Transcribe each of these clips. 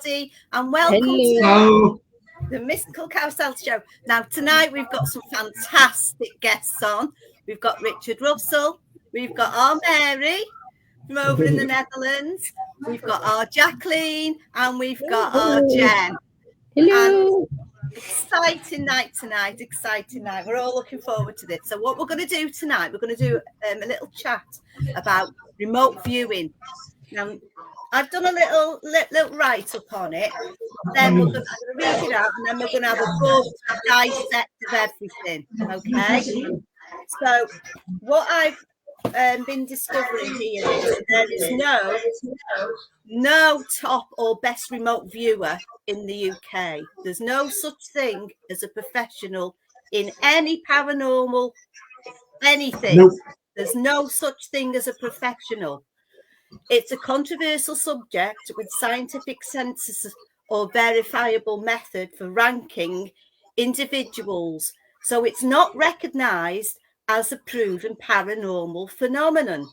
everybody, and welcome Hello. to the Mystical Carousel show. Now, tonight we've got some fantastic guests on. We've got Richard Russell, we've got our Mary from over in the Netherlands, we've got our Jacqueline, and we've got our Jen. Hello. And exciting night tonight, exciting night. We're all looking forward to this. So what we're going to do tonight, we're going to do a little chat about remote viewing. Now, I've done a little write-up on it. Then we're going to read it out, and then we're going to have a good dissect of everything, okay? So what I've been discovering here is there is no top or best remote viewer in the UK. There's no such thing as a professional in any paranormal anything. Nope. There's no such thing as a professional. It's a controversial subject with scientific census or verifiable method for ranking individuals, so it's not recognized as a proven paranormal phenomenon.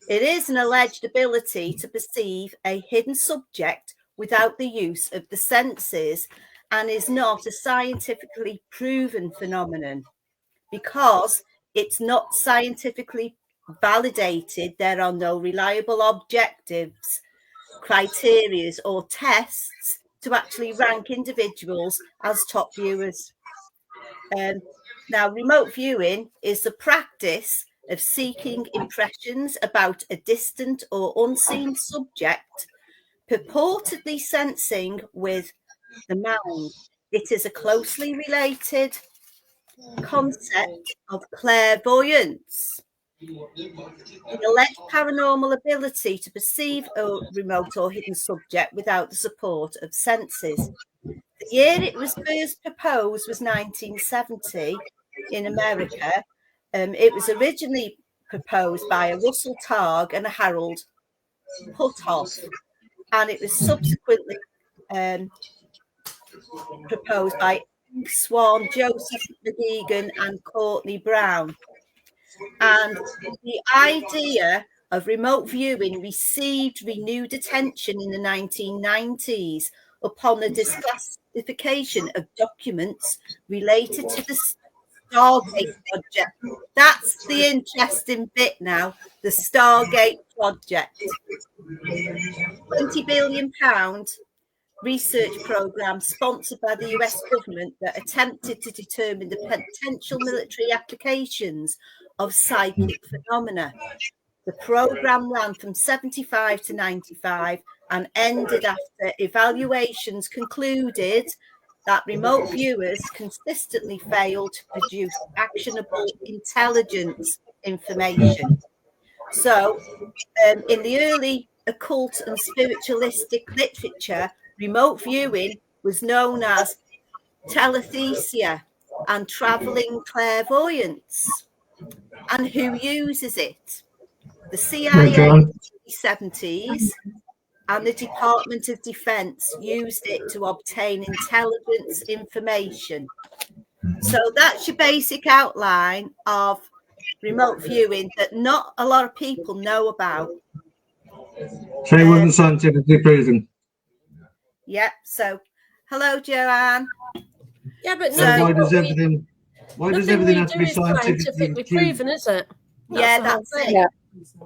It is an alleged ability to perceive a hidden subject without the use of the senses and is not a scientifically proven phenomenon. Because it's not scientifically validated, there are no reliable objectives, criteria, or tests to actually rank individuals as top viewers. Now, remote viewing is the practice of seeking impressions about a distant or unseen subject, purportedly sensing with the mind. It is a closely related concept of clairvoyance, an alleged paranormal ability to perceive a remote or hidden subject without the support of senses. The year it was first proposed was 1970 in America. It was originally proposed by a Russell Targ and a Harold Puthoff, and it was subsequently proposed by Swan, Joseph McGeegan, and Courtney Brown. And the idea of remote viewing received renewed attention in the 1990s upon the declassification of documents related to the Stargate project. That's the interesting bit now, the Stargate project. £20 billion research program sponsored by the US government that attempted to determine the potential military applications of psychic phenomena. The program ran from 75 to 95 and ended after evaluations concluded that remote viewers consistently failed to produce actionable intelligence information. So, in the early occult and spiritualistic literature, remote viewing was known as telethesia and traveling clairvoyance. And who uses it? The CIA in the 70s and the Department of Defense used it to obtain intelligence information. So that's your basic outline of remote viewing that not a lot of people know about. So it wasn't scientifically proven. Yeah. So, hello, Joanne. Yeah, but so why does everything have to be scientifically proven, is it? That's it. Yeah.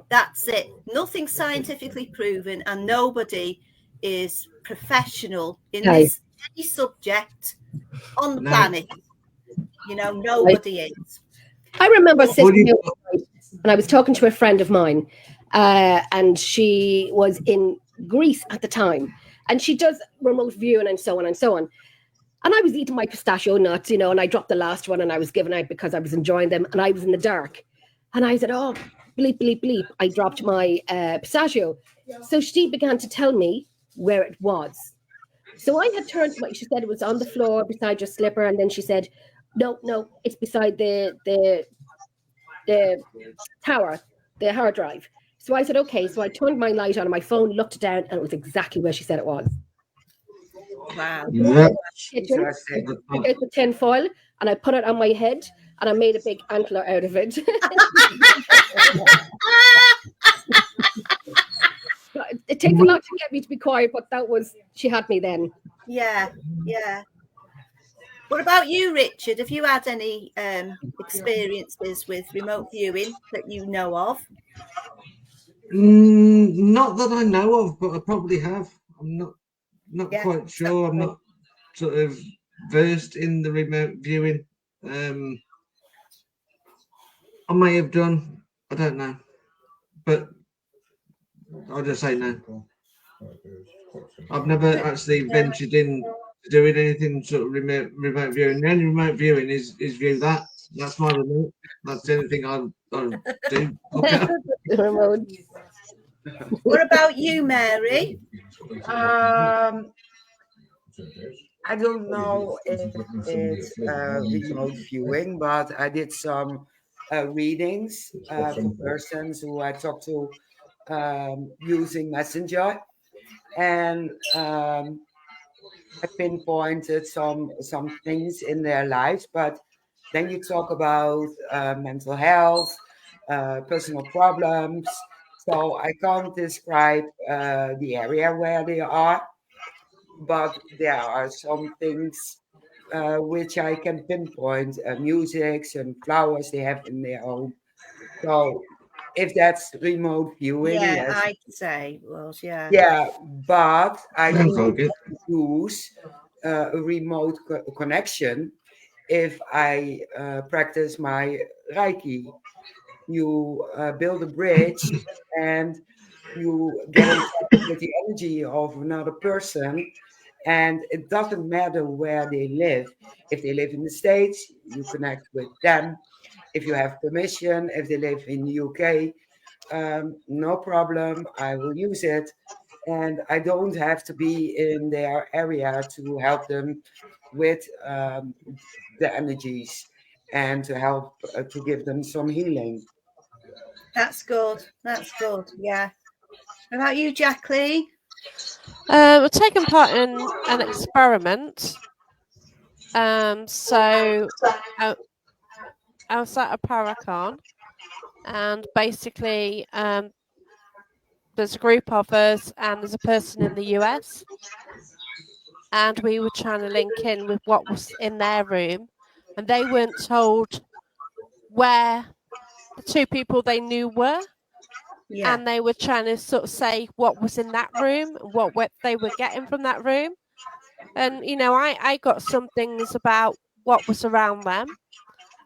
That's it. Nothing scientifically proven, and nobody is professional in this any subject on the planet. You know, nobody is. I remember sitting and I was talking to a friend of mine, and she was in Greece at the time, and she does remote viewing and so on and so on. And I was eating my pistachio nuts, and I dropped the last one and I was giving out because I was enjoying them, and I was in the dark. And I said, oh, bleep, bleep, bleep. I dropped my pistachio. So she began to tell me where it was. So I had turned to she said it was on the floor beside your slipper. And then she said, no, it's beside the tower, the hard drive. So I said, okay. So I turned my light on my phone, looked down, and it was exactly where she said it was. Wow. Yeah. I took out the tin foil and I put it on my head and I made a big antler out of it. it takes a lot to get me to be quiet, but she had me then. Yeah. What about you, Richard? Have you had any experiences with remote viewing that you know of? Not that I know of, but I probably have. I'm not quite sure. I'm not sort of versed in the remote viewing. I may have done. I don't know, but I'll just say no. I've never actually ventured in doing anything sort of remote viewing. The only remote viewing is view that. That's my remote. That's the only thing I'll do. Okay. Remote. What about you, Mary? I don't know if it's remote viewing, but I did some readings for persons who I talked to using Messenger, and I pinpointed some things in their lives. But then you talk about mental health, personal problems. So I can't describe the area where they are, but there are some things which I can pinpoint, musics and flowers they have in their home. So if that's remote viewing, Yeah, yes. I'd say it was, yeah. Yeah, but I Sounds do like it. use a remote connection if I practice my Reiki. You build a bridge and you get in touch with the energy of another person, and it doesn't matter where they live. If they live in the States, you connect with them. If you have permission, if they live in the UK, no problem, I will use it. And I don't have to be in their area to help them with the energies and to help to give them some healing. That's good. That's good. Yeah. What about you, Jacqueline? We're taking part in an experiment. So I was at a Paracon, and basically, there's a group of us, and there's a person in the US, and we were trying to link in with what was in their room, and they weren't told where the two people they knew were. Yeah. And they were trying to sort of say what was in that room, what they were getting from that room. And, I got some things about what was around them,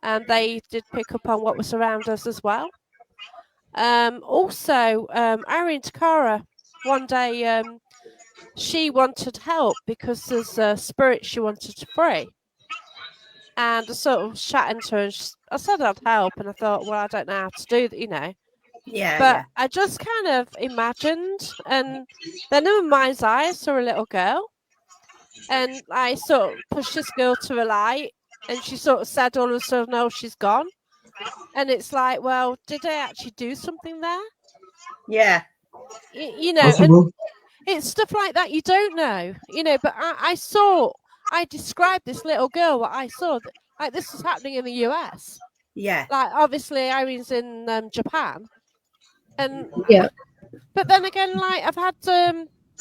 and they did pick up on what was around us as well. Also, Irene Takara, one day, she wanted help because there's a spirit she wanted to free. And I sort of chatting to her, and I said I'd help, and I thought, well, I don't know how to do that, Yeah. But I just kind of imagined, and then in my mind's eye, I saw a little girl, and I sort of pushed this girl to a light, and she sort of said all of a sudden, "Oh, she's gone," and it's like, well, did I actually do something there? Yeah. And Possible. it's stuff like that you don't know, But I described this little girl what I saw, like this was happening in the US. Yeah. Like obviously Irene's in Japan. And Yeah. but then again, like I've had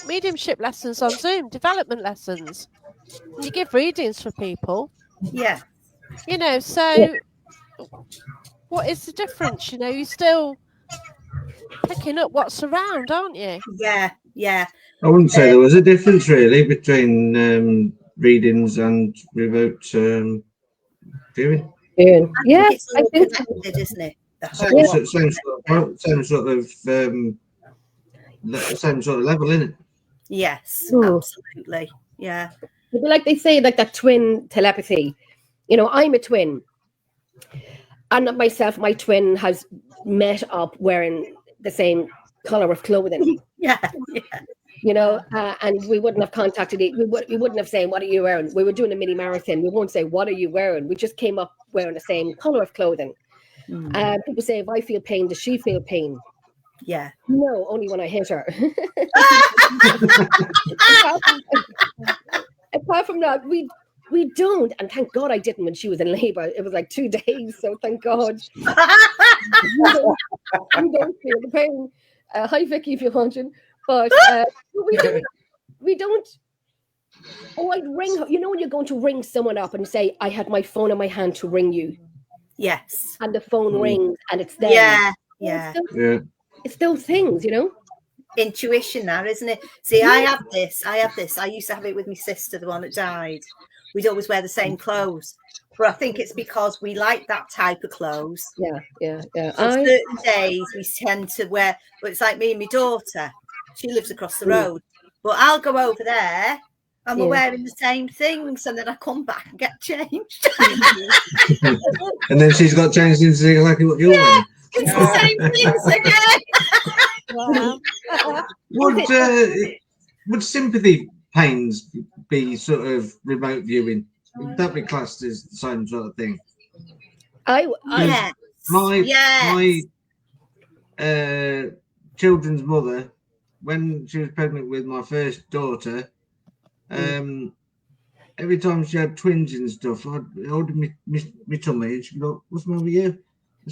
mediumship lessons on Zoom, development lessons, and you give readings for people. Yeah. So what is the difference? You're still picking up what's around, aren't you? Yeah. Yeah. I wouldn't say there was a difference really between readings and remote viewing. Yeah, It's all connected, isn't it? The whole. Same sort of level, isn't it? Yes, Ooh. absolutely. Yeah. But like they say, like that twin telepathy. I'm a twin, and myself, my twin has met up wearing the same color of clothing. Yeah. And we wouldn't have contacted it. We wouldn't have said, "What are you wearing?" We were doing a mini marathon. We won't say, "What are you wearing?" We just came up wearing the same color of clothing. People say, "If I feel pain, does she feel pain?" Yeah. No, only when I hit her. Apart from that, we don't. And thank God I didn't when she was in labor. It was like 2 days, so thank God. You don't feel the pain. Hi, Vicky, if you're watching. But we don't. Oh, I'd ring her. You know when you're going to ring someone up and say, I had my phone in my hand to ring you. Yes. And the phone rings and it's them. Yeah. Well, Yeah. It's those things, you know? Intuition now, isn't it? See, I have this. I used to have it with my sister, the one that died. We'd always wear the same clothes. But I think it's because we like that type of clothes. Yeah. So certain days we tend to wear, but it's like me and my daughter. She lives across the road. But I'll go over there and we're wearing the same things, and then I come back and get changed. And then she's got changed into exactly what you're wearing. It's the same things again. Would sympathy pains be sort of remote viewing? Would that be classed as the same sort of thing? Yes. My children's mother, when she was pregnant with my first daughter, every time she had twins and stuff, I'd hold my tummy and she'd go, "What's wrong with you?" I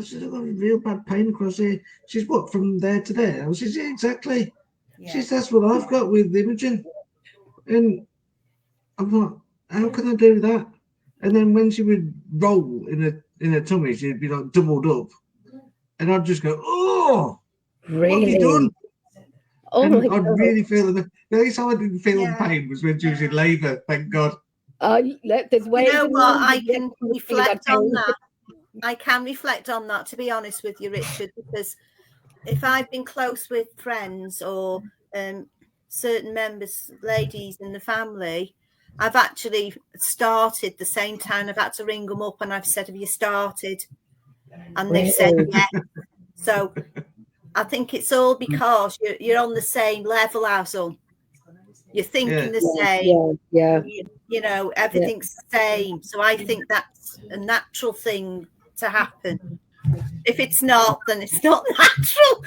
said, I've got a real bad pain across here. She's what, from there to there? I said, yeah, exactly. Yeah. She says, that's what I've got with Imogen. And I'm like, how can I do that? And then when she would roll in her tummy, she'd be like doubled up. And I'd just go, oh, really? What have you done? Oh, and I'd really feel the only time I didn't feel the pain was when she was in labour, thank God. There's ways. You know what? I can reflect on that. I can reflect on that, to be honest with you, Richard, because if I've been close with friends or certain members, ladies in the family, I've actually started the same time. I've had to ring them up and I've said, have you started? And they've said yes. So I think it's all because you're on the same level as them. You're thinking the same. Yeah. You know, everything's the same. So I think that's a natural thing to happen. If it's not, then it's not natural.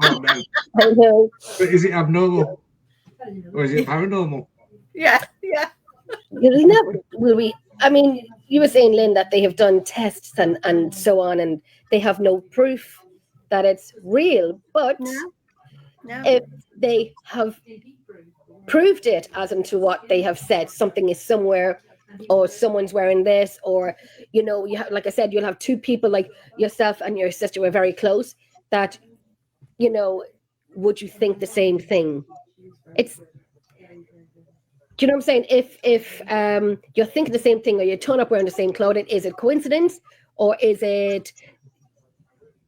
Oh, no. I know. But is it abnormal? Or is it paranormal? Yeah. Will we? I mean, you were saying, Lynn, that they have done tests and so on, and they have no proof that it's real. But if they have proved it as into what they have said, something is somewhere, or someone's wearing this, or you know, you have, like I said, you'll have two people like yourself and your sister were very close. That, you know, would you think the same thing? It's, do you know what I'm saying? If you're thinking the same thing, or you turn up wearing the same clothing, is it coincidence, or is it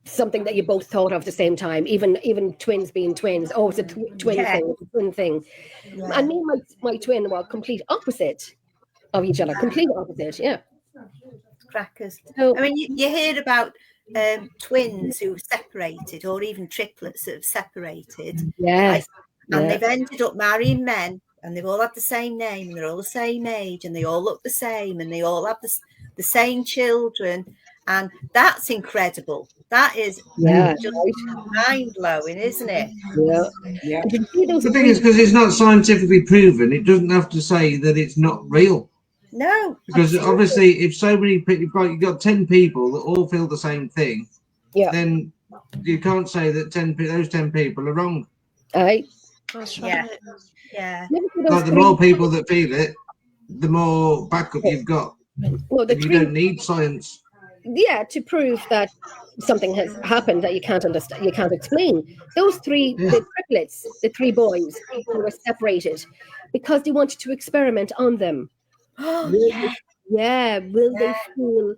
something that you both thought of at the same time? Even twins being twins. Oh, it's a twin thing. It's a twin thing. Yeah. And me and my twin were complete opposite of each other. Complete opposite. Yeah. Crackers. So, I mean, you hear about twins who separated, or even triplets that have separated. Yes. And they've ended up marrying men, and they've all had the same name, and they're all the same age, and they all look the same, and they all have the same children. And that's incredible. That is just mind-blowing, isn't it? Yeah. The thing is, because it's not scientifically proven, it doesn't have to say that it's not real. No. Because obviously, if so many people, you've got 10 people that all feel the same thing, then you can't say that those 10 people are wrong. That's right. Yeah. Like, the more people that feel it, the more backup you've got. Well, you don't need science. Yeah, to prove that something has happened that you can't understand, you can't explain. Those three, the triplets, the three boys who were separated because they wanted to experiment on them. Will they feel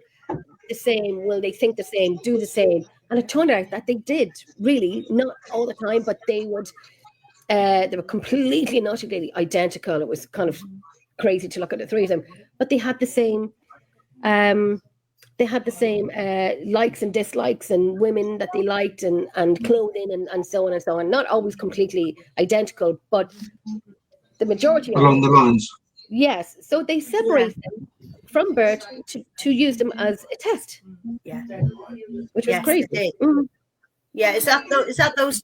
the same? Will they think the same? Do the same? And it turned out that they did. Really, not all the time, but they would. They were completely and utterly identical. It was kind of crazy to look at the three of them, but they had the same. They had the same likes and dislikes, and women that they liked, and clothing, and so on and so on. Not always completely identical, but the majority along the lines. Yes. So they separate them from birth to use them as a test. Yeah. Which was crazy. Mm-hmm. Yeah. Is that those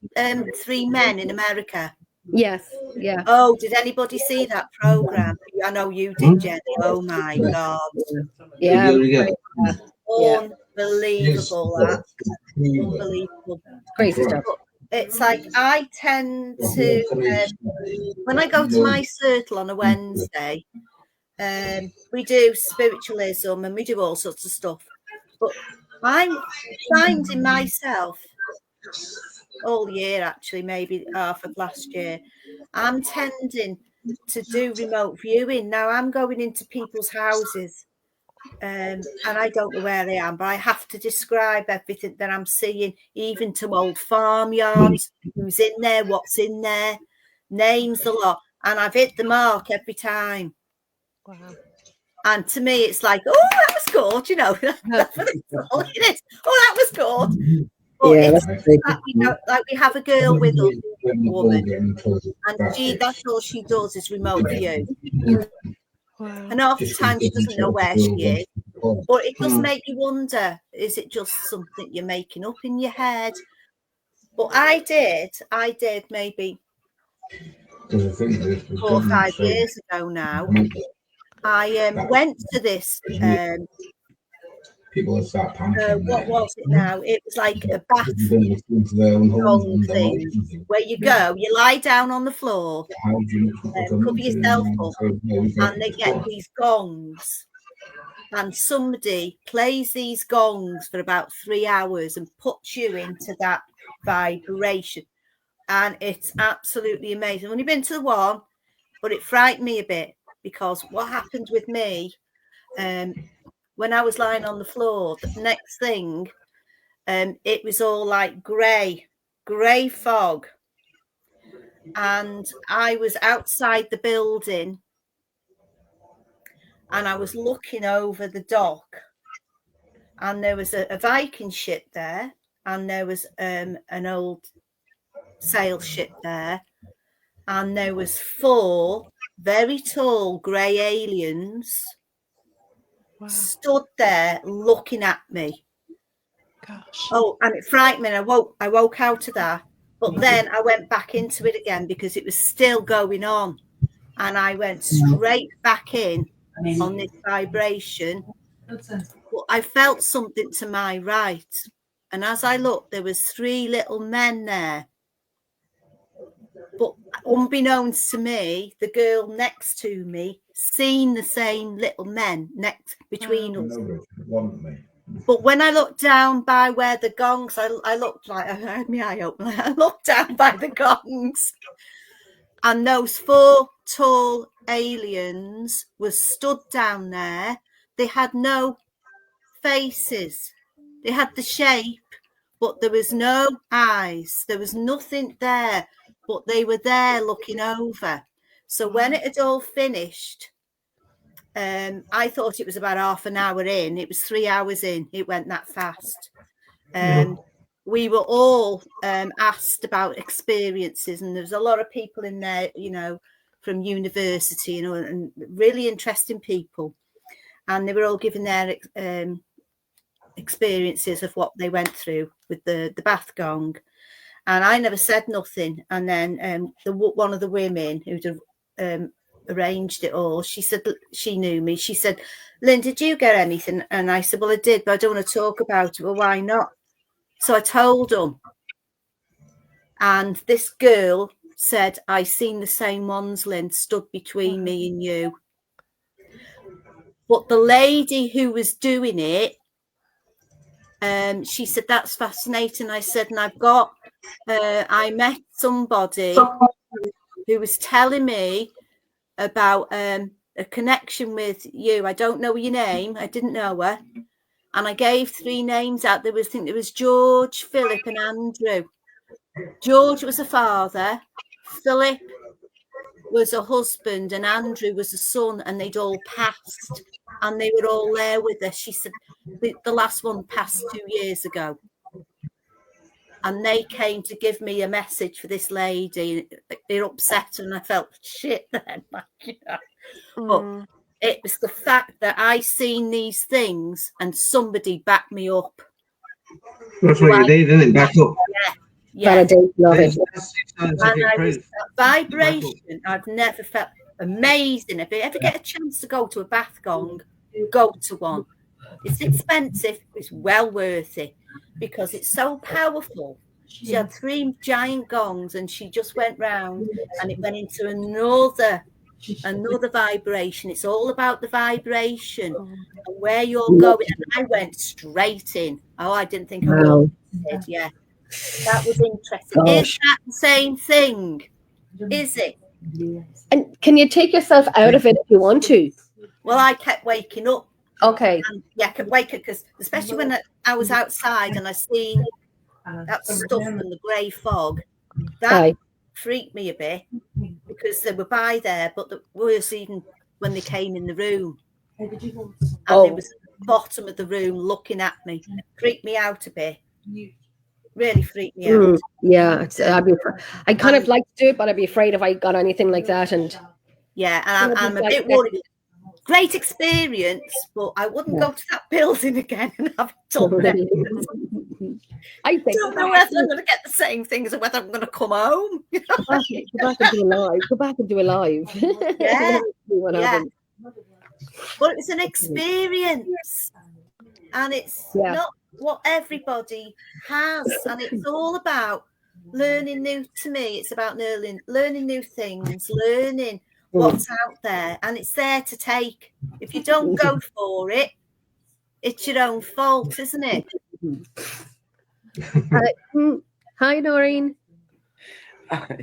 three men in America? Yes. Yeah. Oh, did anybody see that program? I know you did, Jenny. Oh my God. Yeah. Unbelievable, that. Unbelievable. Crazy stuff. It's like I tend to, when I go to my circle on a Wednesday, we do spiritualism and we do all sorts of stuff. But I'm finding myself all year, actually, maybe half of last year, I'm tending to do remote viewing. Now I'm going into people's houses and I don't know where I am, but I have to describe everything that I'm seeing, even to old farmyards, who's in there, what's in there, names a lot. And I've hit the mark every time. Wow. And to me, it's like, oh, that was good, you know. That's what it's all it is. Oh, that was good. But Yeah, it's that, you know, like we have a girl with us, a woman, and that's all she does is remote view. Wow. And half the time she doesn't know where she is. But it does make you wonder, is it just something you're making up in your head? But I did maybe 4 or 5 years ago now. I went to this people will start panicking. what was it now? It was like a bath gong thing where you go, you lie down on the floor, cover yourself up, and they get these gongs. And somebody plays these gongs for about 3 hours and puts you into that vibration. And it's absolutely amazing. I've only been to the one, but it frightened me a bit because what happened with me, when I was lying on the floor, the next thing, it was all like grey fog. And I was outside the building and I was looking over the dock and there was a Viking ship there and there was an old sail ship there and there was 4 very tall grey aliens stood there looking at me. Gosh. Oh, and it frightened me. I woke out of that, but then I went back into it again because it was still going on, and I went straight back in on this vibration. But I felt something to my right, and as I looked, there was 3 little men there. But unbeknownst to me, the girl next to me seen the same little men next between us. But when I looked down by where the gongs, I looked like I had my eye open. I looked down by the gongs, and those 4 tall aliens were stood down there. They had no faces. They had the shape, but there was no eyes. There was nothing there, but they were there looking over. So when it had all finished, I thought it was about half an hour in. It was 3 hours in. It went that fast. We were all asked about experiences, and there was a lot of people in there, you know, from university, you know, and really interesting people. And they were all giving their experiences of what they went through with the bath gong. And I never said nothing. And then one of the women who'd arranged it all, she said she knew me. She said, "Lynn, did you get anything?" And I said, "Well, I did, but I don't want to talk about it." "Well, why not?" So I told them. And this girl said, "I seen the same ones, Lynn, stood between me and you." But the lady who was doing it, she said, "That's fascinating." I said, "And I've got, I met somebody who was telling me about a connection with you. I don't know your name. I didn't know her." And I gave 3 names out. I think there was George, Philip, and Andrew. George was a father, Philip was a husband, and Andrew was a son, and they'd all passed. And they were all there with us. She said the last one passed 2 years ago. And they came to give me a message for this lady. It upset her, and I felt shit then. You know. But it was the fact that I seen these things and somebody backed me up. That's what you need, isn't it? Back up. Yeah. Validation of it. And that vibration I've never felt. Amazing. If you ever get a chance to go to a bath gong, go to one. It's expensive, it's well worth it because it's so powerful. She had 3 giant gongs and she just went round and it went into another vibration. It's all about the vibration and where you're going. And I went straight in. Oh, I didn't think I would. Yeah, that was interesting. Gosh. Is that the same thing? Is it? And can you take yourself out of it if you want to? Well, I kept waking up. Okay. And, yeah, I kept waking because, especially when I was outside and I seen that stuff and the grey fog, that freaked me a bit because they were by there, but the worse even when they came in the room. And they was at the bottom of the room looking at me. Freaked me out a bit. Really freaked me out. Yeah, I kind of like to do it, but I'd be afraid if I got anything like that. And yeah, and I'm a bit worried. Great experience, but I wouldn't go to that building again and have it done. I don't know whether I'm going to get the same things or whether I'm going to come home. Go back and do a live. Go back and do a live. Yeah. But it's an experience, and it's not what everybody has, and it's all about learning new. To me, it's about learning new things, learning what's out there, and it's there to take. If you don't go for it, it's your own fault, isn't it? Hi, Noreen. The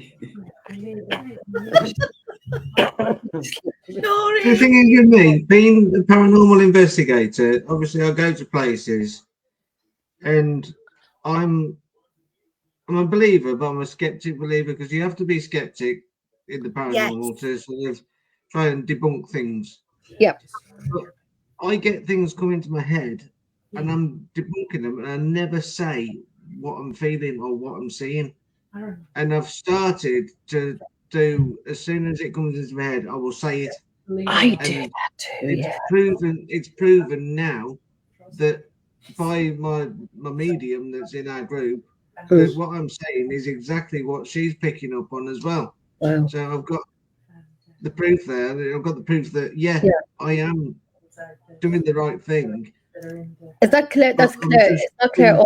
thing is with me, being a paranormal investigator, obviously I go to places and I'm a believer, but I'm a skeptic believer because you have to be skeptic in the paranormal to sort of try and debunk things. Yeah. But I get things come into my head and I'm debunking them and I never say what I'm feeling or what I'm seeing. And I've started to do, as soon as it comes into my head, I will say it. I do that too. It's proven now that by my medium that's in our group, that what I'm saying is exactly what she's picking up on as well. Wow. So I've got the proof there. I've got the proof that I am doing the right thing. Is that clear? That's clear. It's not clear.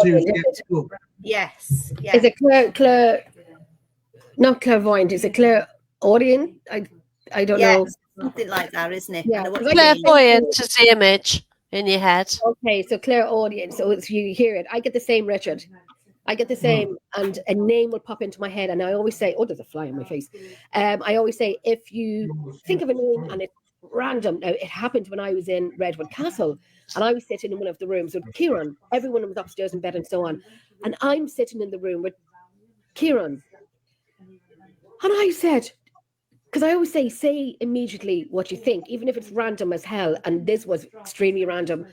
Yes. Is it clear? Not clairvoyant. Is it clear audience? I don't know. Something like that, isn't it? Yeah. Clairvoyant is the image in your head. Okay, so clear audience. So if you hear it, I get the same, Richard. I get the same, and a name will pop into my head, and I always say, "Oh, there's a fly on my face." I always say, if you think of a name and it's random. Now, it happened when I was in Redwood Castle, and I was sitting in one of the rooms with Kieran. Everyone was upstairs in bed and so on, and I'm sitting in the room with Kieran, and I said, because I always say immediately what you think, even if it's random as hell, and this was extremely random.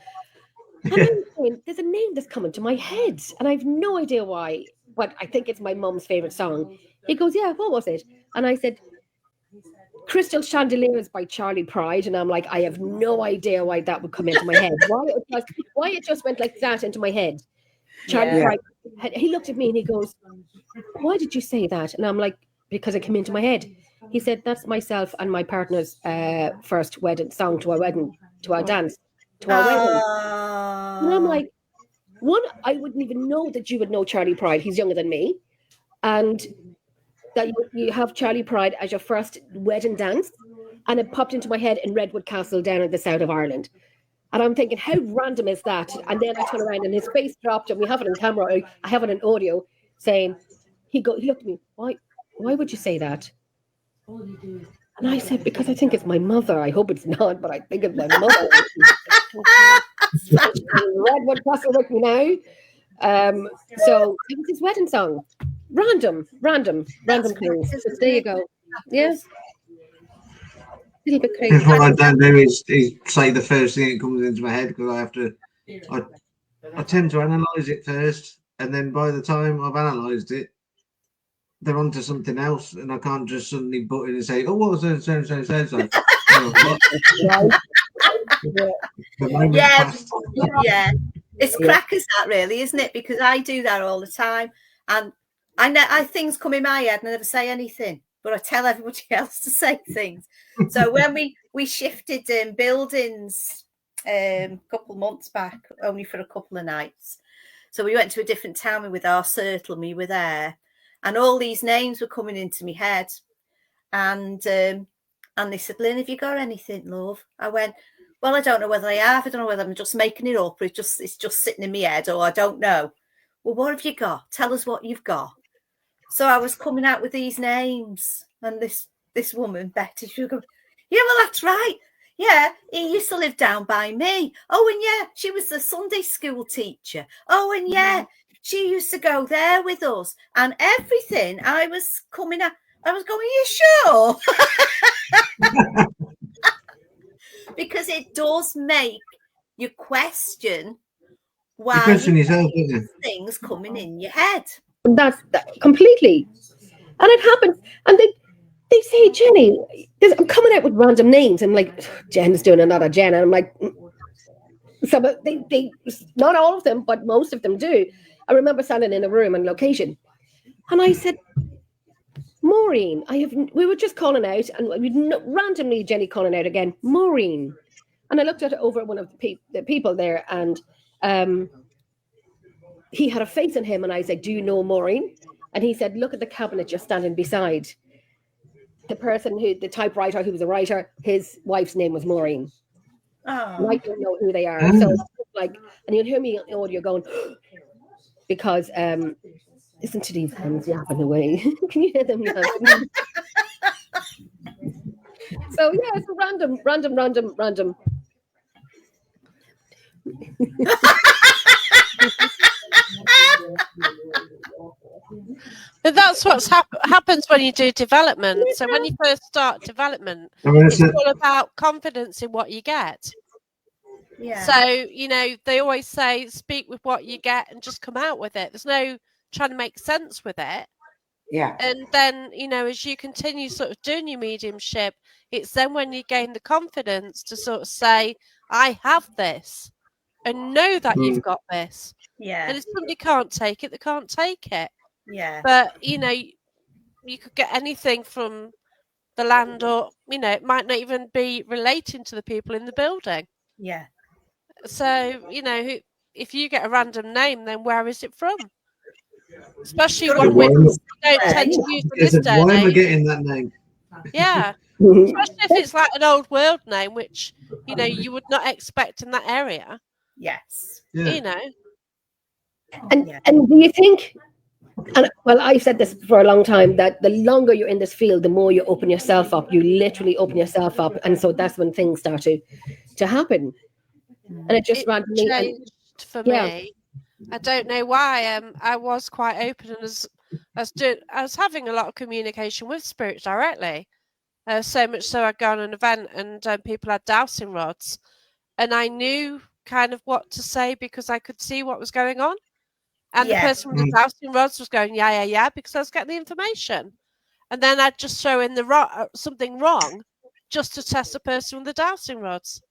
And I'm saying, there's a name that's coming to my head, and I have no idea why, but I think it's my mum's favorite song. He goes, yeah, what was it? And I said, Crystal Chandeliers by Charlie Pride. And I'm like, I have no idea why that would come into my head. Why it just went like that into my head. Charlie Pride. He looked at me and he goes, why did you say that? And I'm like, because it came into my head. He said, that's myself and my partner's first wedding song to our wedding, to our dance, to our wedding. And I'm like, one, I wouldn't even know that you would know Charlie Pride. He's younger than me. And that you have Charlie Pride as your first wedding dance. And it popped into my head in Redwood Castle down in the south of Ireland. And I'm thinking, how random is that? And then I turn around and his face dropped, and we have it on camera. I have it on audio saying, he looked at me, why would you say that? And I said, because I think it's my mother. I hope it's not, but I think it's my mother. Redwood Castle with me now. So it was his wedding song. Random things. So there you go. Yes. A little bit crazy. What I don't do is say the first thing that comes into my head, because I tend to analyse it first, and then by the time I've analysed it, they're onto something else, and I can't just suddenly butt in and say, "Oh, what was so." Yeah, it's crackers that really, isn't it? Because I do that all the time, and I things come in my head and I never say anything, but I tell everybody else to say things. So when we shifted buildings a couple of months back, only for a couple of nights. So we went to a different town with our circle and we were there. And all these names were coming into my head. And they said, Lynn, have you got anything, love? I went, well, I don't know whether I have. I don't know whether I'm just making it up or it's just sitting in my head, or I don't know. Well, what have you got? Tell us what you've got. So I was coming out with these names, and this woman, Betty, she was going, yeah, well, that's right. Yeah, he used to live down by me. Oh, and yeah, she was the Sunday school teacher. Oh, and yeah, she used to go there with us. And everything I was coming out, I was going, are you sure? Because it does make you question why You question yourself, don't you? things coming in your head. That's completely. And it happens. And they say, Jenny, I'm coming out with random names. I'm like, Jen's doing another Jen. And I'm like, so they not all of them, but most of them do. I remember standing in a room on location. And I said, Maureen, we were just calling out, and randomly Jenny calling out again, Maureen. And I looked at it over one of the people there, and he had a face on him, and I said, do you know Maureen? And he said, look at the cabinet you're standing beside. The person the typewriter who was a writer, his wife's name was Maureen. Oh. I don't know who they are. So like, and you'll hear me in audio going, because listen to these hands yapping away. Can you hear them yapping? So yeah, it's random. But that's what happens when you do development. So when you first start development, it's all about confidence in what you get. Yeah. So, they always say, speak with what you get and just come out with it. There's no trying to make sense with it. Yeah. And then, as you continue sort of doing your mediumship, it's then when you gain the confidence to sort of say, I have this, and know that you've got this. Yeah. And if somebody can't take it, they can't take it. Yeah. But, you could get anything from the land, or, it might not even be relating to the people in the building. Yeah. So, if you get a random name, then where is it from? Especially one which you don't tend to use in this day. Why am I getting that name? Yeah. Especially if it's like an old world name, which, you would not expect in that area. Yes. Yeah. And do you think, and well, I've said this for a long time, that the longer you're in this field, the more you open yourself up. You literally open yourself up. And so that's when things start to happen. And it just randomly changed for me. I don't know why. I was quite open, and I was having a lot of communication with spirits directly. So much so I'd go on an event and people had dowsing rods, and I knew kind of what to say because I could see what was going on. And the person with the dowsing rods was going, yeah, because I was getting the information. And then I'd just throw in something wrong just to test the person with the dowsing rods.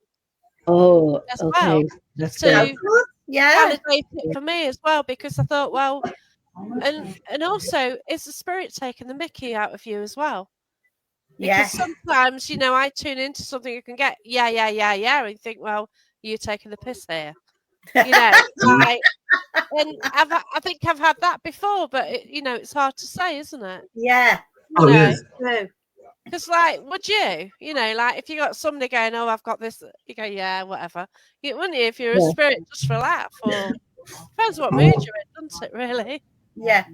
Oh, as okay. well. That's So good. validate it for me as well, because I thought, well, and also, is the spirit taking the mickey out of you as well? Because sometimes, I tune into something you can get, yeah, and you think, well, you're taking the piss here. Like, and I think I've had that before, but it's hard to say, isn't it? Yeah. Yes. Because, like, would you? Like, if you got somebody going, oh, I've got this, you go, yeah, whatever. Wouldn't you, if you're a spirit, just for a laugh? Or depends what mood you're in, doesn't it, really? Yeah.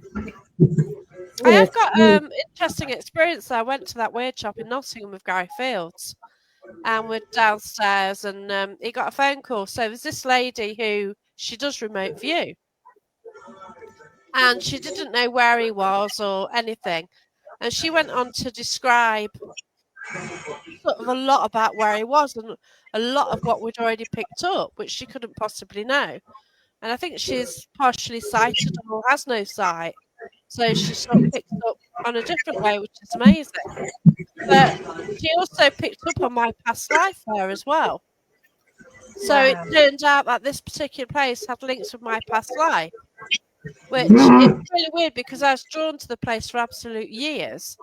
I have got interesting experience. I went to that weird shop in Nottingham with Gary Fields, and we're downstairs, and he got a phone call. So there's this lady who, she does remote view, and she didn't know where he was or anything. And she went on to describe sort of a lot about where he was and a lot of what we'd already picked up, which she couldn't possibly know. And I think she's partially sighted or has no sight. So she sort of picked up on a different way, which is amazing. But she also picked up on my past life there as well. So it turned out that this particular place had links with my past life, which is really weird because I was drawn to the place for absolute years.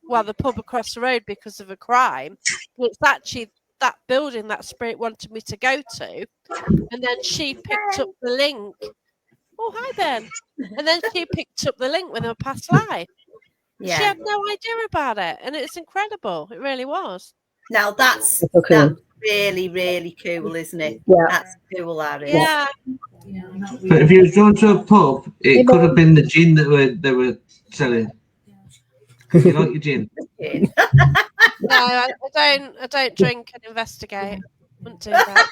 Well, the pub across the road because of a crime. It's actually that building that spirit wanted me to go to. And then she picked up the link. Oh, hi, Ben. And then she picked up the link when they were past live. She Yeah. had no idea about it. And it's incredible. It really was. Now that's So cool. that's really, really cool, isn't it? Yeah. That's cool, that is. Yeah. But if you was going to a pub, it could have been the gin that they were selling. You like your gin? No, I don't drink and investigate. Wouldn't do that.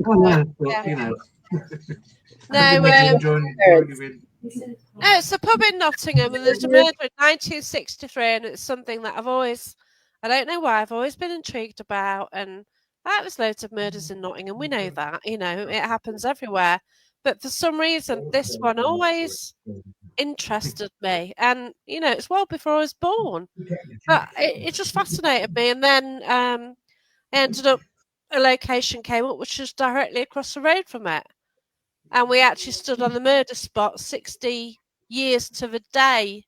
Oh, no, but, Yeah. you know. No, Enjoying no, it's a pub in Nottingham, and there's a murder in 1963, and it's something that I don't know why, I've always been intrigued about, and there's loads of murders in Nottingham, we know that, you know, it happens everywhere, but for some reason, this one always interested me, and, you know, it's well before I was born, but it just fascinated me, and then I ended up, a location came up, which was directly across the road from it. And we actually stood on the murder spot 60 years to the day,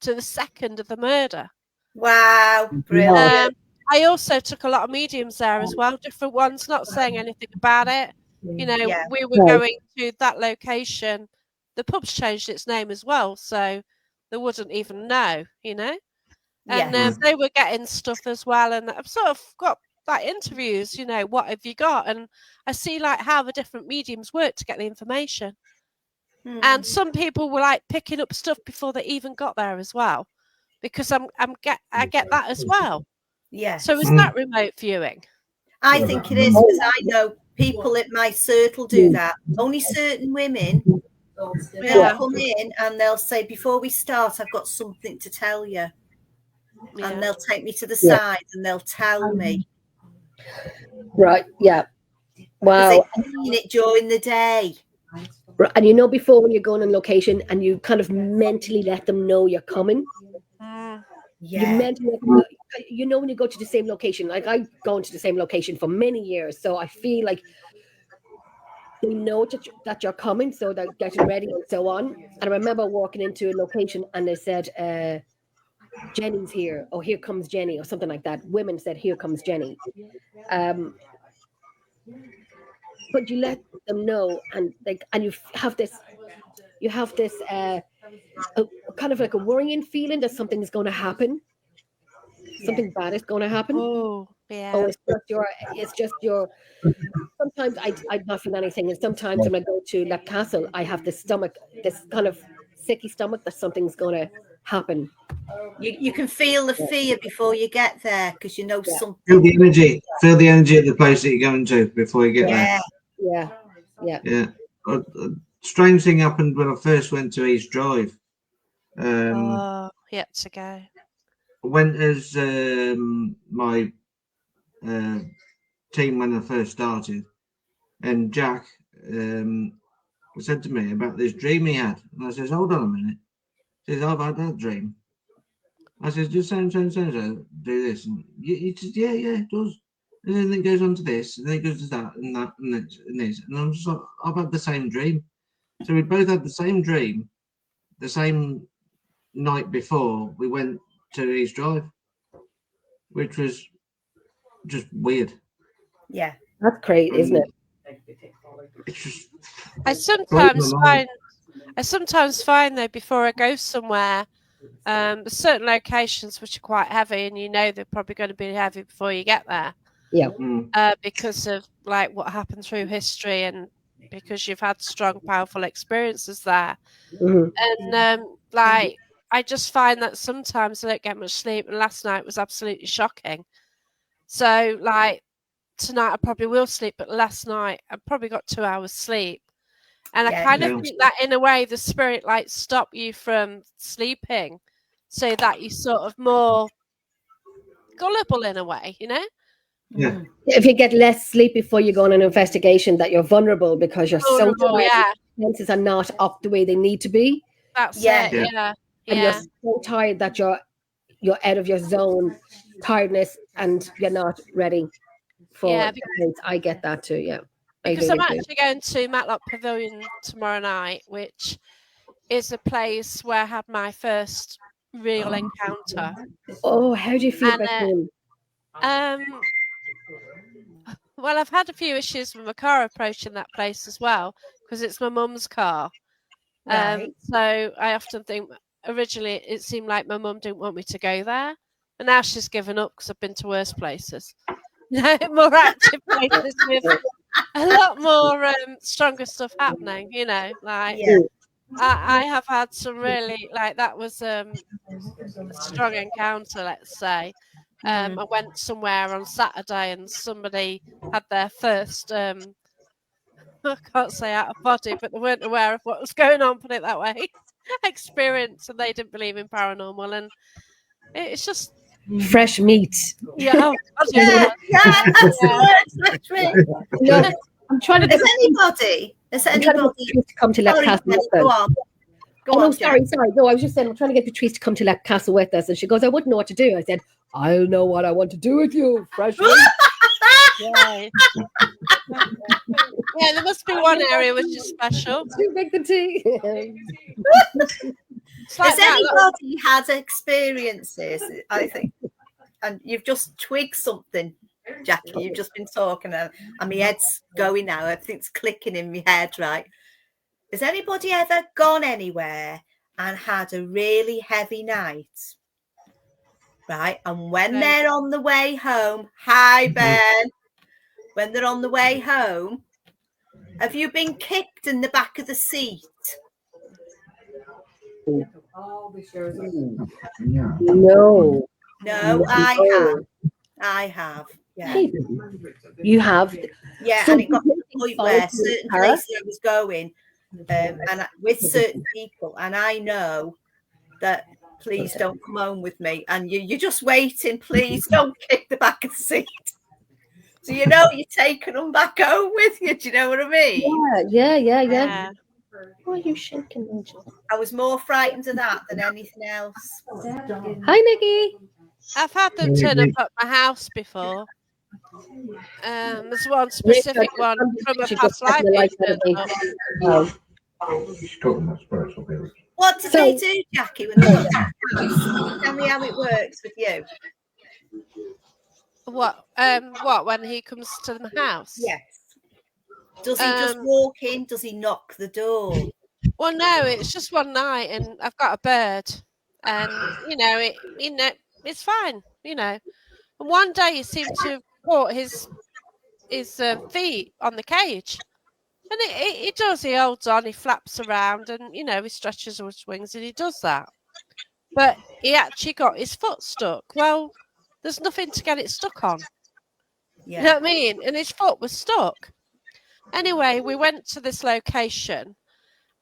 to the second of the murder. Wow, brilliant. I also took a lot of mediums there as well, different ones, not saying anything about it. You know, Yeah. we were going to that location. The pub's changed its name as well, so they wouldn't even know, you know. And Yes. they were getting stuff as well. And I've sort of got like interviews, you know, what have you got? And I see like how the different mediums work to get the information. And some people were like picking up stuff before they even got there as well, because I get that as well. Yeah. So is that remote viewing? I think it is, because I know people at my circle do that. Only certain women will come in and they'll say, before we start, I've got something to tell you. Yeah. And they'll take me to the side and they'll tell me. Right. Yeah. Because Wow. they've seen it during the day. And you know, before when you're going on location and you kind of mentally let them know you're coming. You Yeah. mentally, you know, when you go to the same location, like I've gone to the same location for many years, so I feel like they know that you're coming, so they're getting ready and so on. And I remember walking into a location and they said, Jenny's here, or here comes Jenny, or something like that. Women said, here comes Jenny. But you let them know, and you have this kind of like a worrying feeling that something's going to happen. Something bad is going to happen. Oh, yeah. Oh, it's just your. Sometimes I not feel anything, and sometimes when I go to that castle, I have this kind of sicky stomach that something's going to happen. You can feel the fear before you get there, because you know something. Feel the energy. Feel the energy of the place that you're going to before you get there. Yeah. Strange thing happened when I first went to East Drive. Yet to go. Went as my team when I first started, and Jack said to me about this dream he had, and I says, "Hold on a minute." He says, "I've had that dream." I says, "Just so do this," and he says, "Yeah, it does." And then it goes on to this, and then it goes to that, and that, and this, and I'm just like, "I've had the same dream." So we both had the same dream, the same night before we went to East Drive, which was just weird. Yeah, that's crazy, isn't it? It's just I sometimes find though, before I go somewhere, there's certain locations which are quite heavy, and you know they're probably going to be heavy before you get there. Yeah. Because of like what happened through history, and because you've had strong, powerful experiences there. And like I just find that sometimes I don't get much sleep, and last night was absolutely shocking. So like tonight I probably will sleep, but last night I probably got 2 hours sleep. And I kind of think that in a way the spirit like stop you from sleeping so that you're sort of more gullible in a way, you know? Yeah. If you get less sleep before you go on an investigation, that you're vulnerable because you're so tired. Senses are not up the way they need to be. That's it. And you're so tired that you're out of your zone, tiredness, and you're not ready for things. I get that too. Yeah. Because I'm actually going to Matlock Pavilion tomorrow night, which is a place where I had my first real encounter. Oh, how do you feel about him? Well, I've had a few issues with my car approaching that place as well because it's my mum's car. Right. So I often think originally it seemed like my mum didn't want me to go there, and now she's given up because I've been to worse places, more active places with a lot more stronger stuff happening. Like Yeah. I have had some really that was a strong encounter, let's say. I went somewhere on Saturday and somebody had their first I can't say out of body, but they weren't aware of what was going on, put it that way, experience, and they didn't believe in paranormal, and it's just Fresh meat. yeah. Oh, God, it Yeah, was. yeah, that's the word, literally. No, I'm trying to get. Has I'm trying to get anybody? Patrice to come to Lep Sorry, Castle Jenny, with go us. on. Go Oh on, no, Jen. sorry. No, I was just saying I'm trying to get Patrice to come to Lep Castle with us, and she goes, "I wouldn't know what to do." I said, "I'll know what I want to do with you, fresh meat." Right. Yeah, there must be one area which is special. You make the tea. It's like Has that. Look, anybody had experiences? I think, and you've just twigged something, Jackie. You've just been talking, and my head's going now. Everything's clicking in my head. Right? Has anybody ever gone anywhere and had a really heavy night? Right, and when No. they're on the way home, hi Ben. When they're on the way home, have you been kicked in the back of the seat? No, No, I have. Yeah, you have. yeah, So and it got to the you point follow where through certain her? places I was going, with certain people, and I know that please don't come home with me, and you're just waiting. Please don't kick the back of the seat. So you know you're taking them back home with you. Do you know what I mean? Yeah. Why are you shaking, Angel? I was more frightened of that than anything else. Hi, Nikki. I've had them turn up at my house before. There's one specific one from a She past just had life. the light It out of turned me. up. What did they do, Jackie, when they got to the house? Tell me how it works with you. What when he comes to the house? Yes. Does he just walk in? Does he knock the door? Well, no, it's just one night, and I've got a bird, and it's fine, And one day he seemed to have caught his feet on the cage, and he does. He holds on, he flaps around, and he stretches his wings, and he does that. But he actually got his foot stuck. Well, there's nothing to get it stuck on. Yeah. You know what I mean? And his foot was stuck. Anyway, we went to this location,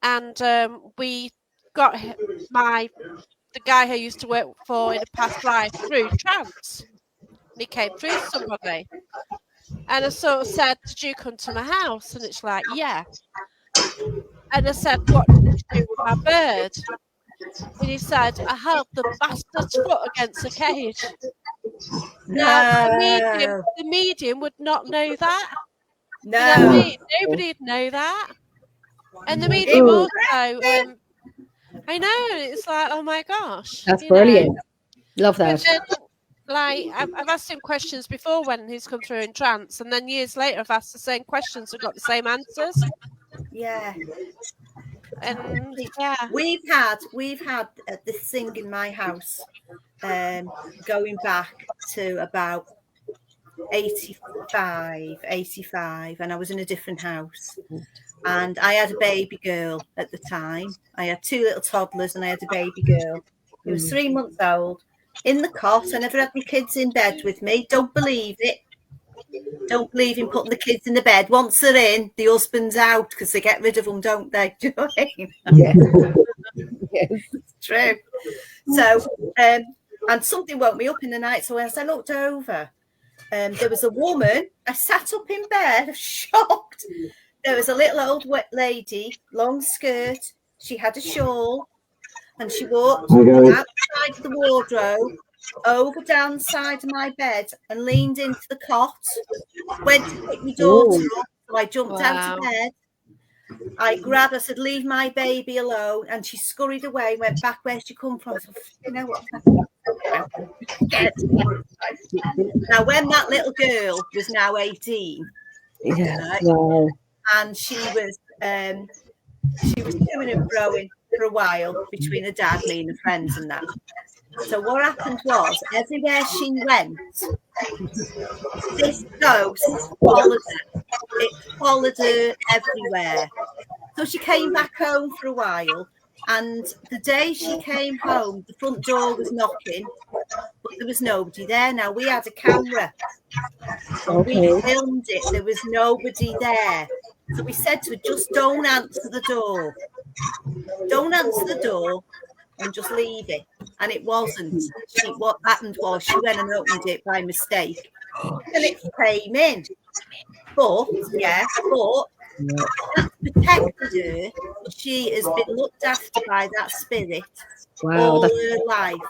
and we got the guy who used to work for in a past life through trance. And he came through somebody. And I sort of said, "Did you come to my house?" And it's like, "Yeah." And I said, "What did you do with my bird?" And he said, "I held the bastard's foot against the cage." Now, the medium would not know that. No. You know what I mean? Nobody'd know that. And the medium also, I know, it's like, oh my gosh. That's brilliant. Love that. But then, I've asked him questions before when he's come through in trance, and then years later I've asked the same questions and got the same answers. Yeah. And yeah. We've had this thing in my house going back to about 85, and I was in a different house, and I had a baby girl at the time. I had 2 little toddlers and I had a baby girl. He was 3 months old in the cot. I never had my kids in bed with me. Don't believe it. Don't believe in putting the kids in the bed. Once they're in, the husband's out because they get rid of them, don't they? Do you know what I mean? Yeah. Yes. It's true. So, and something woke me up in the night. So as I looked over, there was a woman. I sat up in bed, shocked. There was a little old lady, long skirt. She had a shawl, and she walked outside the wardrobe, over down the side of my bed, and leaned into the cot. Went to pick my daughter up, so I jumped out of bed. I grabbed, I said, leave my baby alone. And she scurried away, went back where she come from. I said, you know what? Now, when that little girl was now 18, right, Wow. and she was toing and froing for a while between her dad, me and the friends and that. So what happened was, everywhere she went, this ghost followed her. It followed her everywhere. So she came back home for a while, and the day she came home, the front door was knocking, but there was nobody there. Now, we had a camera. Okay. We filmed it. There was nobody there. So we said to her, just don't answer the door. Don't answer the door and just leave it. And it wasn't. What happened was she went and opened it by mistake. And it came in. But that protected her. She has been looked after by that spirit all her life.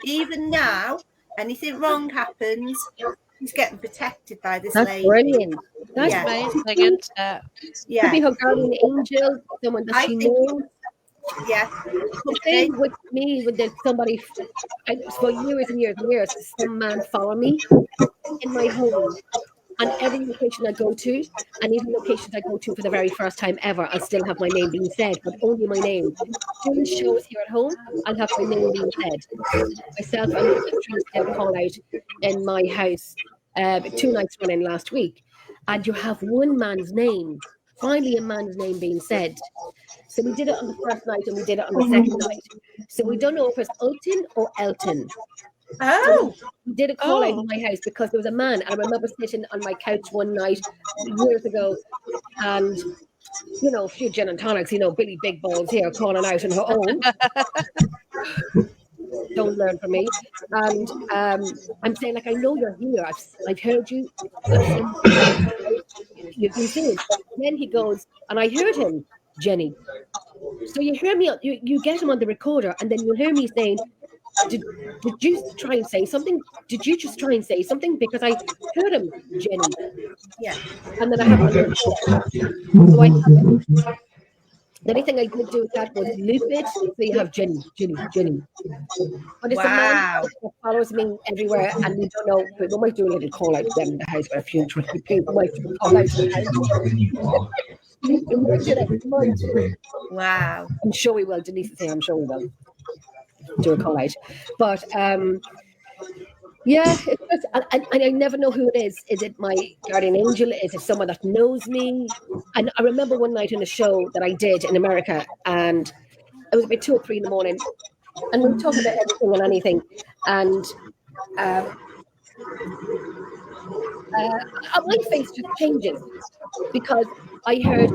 Even now, anything wrong happens, she's getting protected by this That's lady. brilliant. That's Amazing, isn't it? Could be her guardian angel, someone that she knows. Yeah. The thing with me, with somebody, for years and years and years, some man follow me in my home. And every location I go to, and even locations I go to for the very first time ever, I'll still have my name being said, but only my name. Doing shows here at home, I'll have my name being said. Myself, I'm trying to get a call out in my house 2 nights running last week. And you have one man's name, finally a man's name being said. So we did it on the first night and we did it on the second night. So we don't know if it's Ulton or Elton. Oh, so we did a call out in my house because there was a man, and I remember sitting on my couch one night years ago, and you know, a few gin and tonics, you know, Billy Big Balls here calling out on her own. Don't learn from me. And I'm saying, like, I know you're here. I've heard you. You've been seen. Then he goes, and I heard him, Jenny. So you hear me, you get him on the recorder, and then you hear me saying, did you try and say something? Did you just try and say something? Because I heard him, Jenny. Yeah. And then I have the only thing I did do with that was loop it. So you have Jenny. But it's a man that follows me everywhere, and we don't know. We might do a little call out to them in the house for a few people. Might call out to the house. Wow. I'm sure we will. Denise is saying, I'm sure we will do a call out. But yeah, it's just, and I never know who it is. Is it my guardian angel? Is it someone that knows me? And I remember one night in a show that I did in America, and it was about 2 or 3 in the morning, and we were talking about everything and anything, and my face just changes because I heard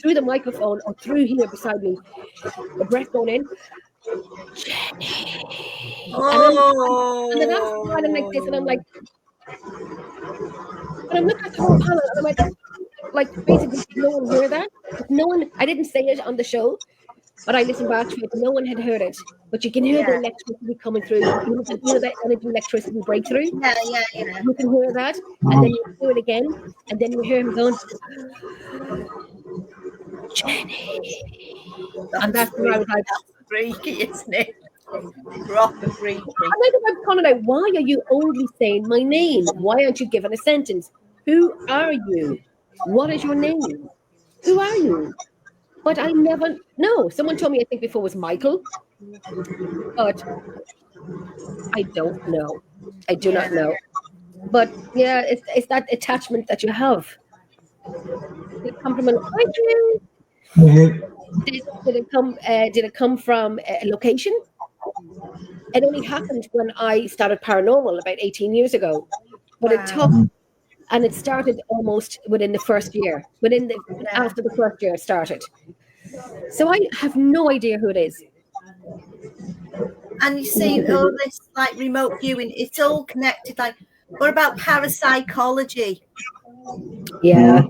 through the microphone or through here beside me, the breath going in. Jenny. And then I'm smiling like this, and I'm like, and I'm looking at the whole panel, and I'm like basically, did no one hear that? No one. I didn't say it on the show, but I listened back to it. No one had heard it, but you can hear the electricity coming through. You know that energy electricity breakthrough. Yeah. You can hear that, and then you do it again, and then you hear him going, Jenny. And that's when I was like, that's freaky, isn't it? Proper freaky. And I was calling out, why are you only saying my name? Why aren't you giving a sentence? Who are you? What is your name? Who are you? But I never know. Someone told me, I think before, was Michael. But I don't know. I do not know. But yeah, it's that attachment that you have. Did it come from an Did it come from a location? It only happened when I started paranormal about 18 years ago. But it took, and it started almost within the first year. After the first year it started. So I have no idea who it is. And you see all this like remote viewing, it's all connected. Like, what about parapsychology? Yeah.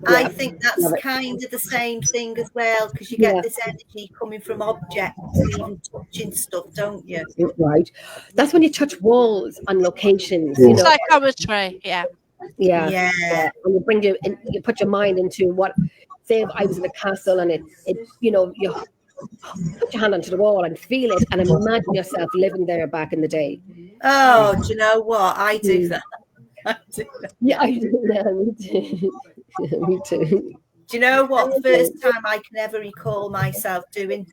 I think that's kind of the same thing as well, because you get this energy coming from objects, even touching stuff, don't you? Right. That's when you touch walls on locations. Psychometry, yeah. Yeah. And you bring you put your mind into what. Say if I was in a castle and it you know, you put your hand onto the wall and feel it and imagine yourself living there back in the day. Oh, do you know what? I do that. I do that. Yeah, I do. Yeah, me too. Me too. Do you know what? The first time I can ever recall myself doing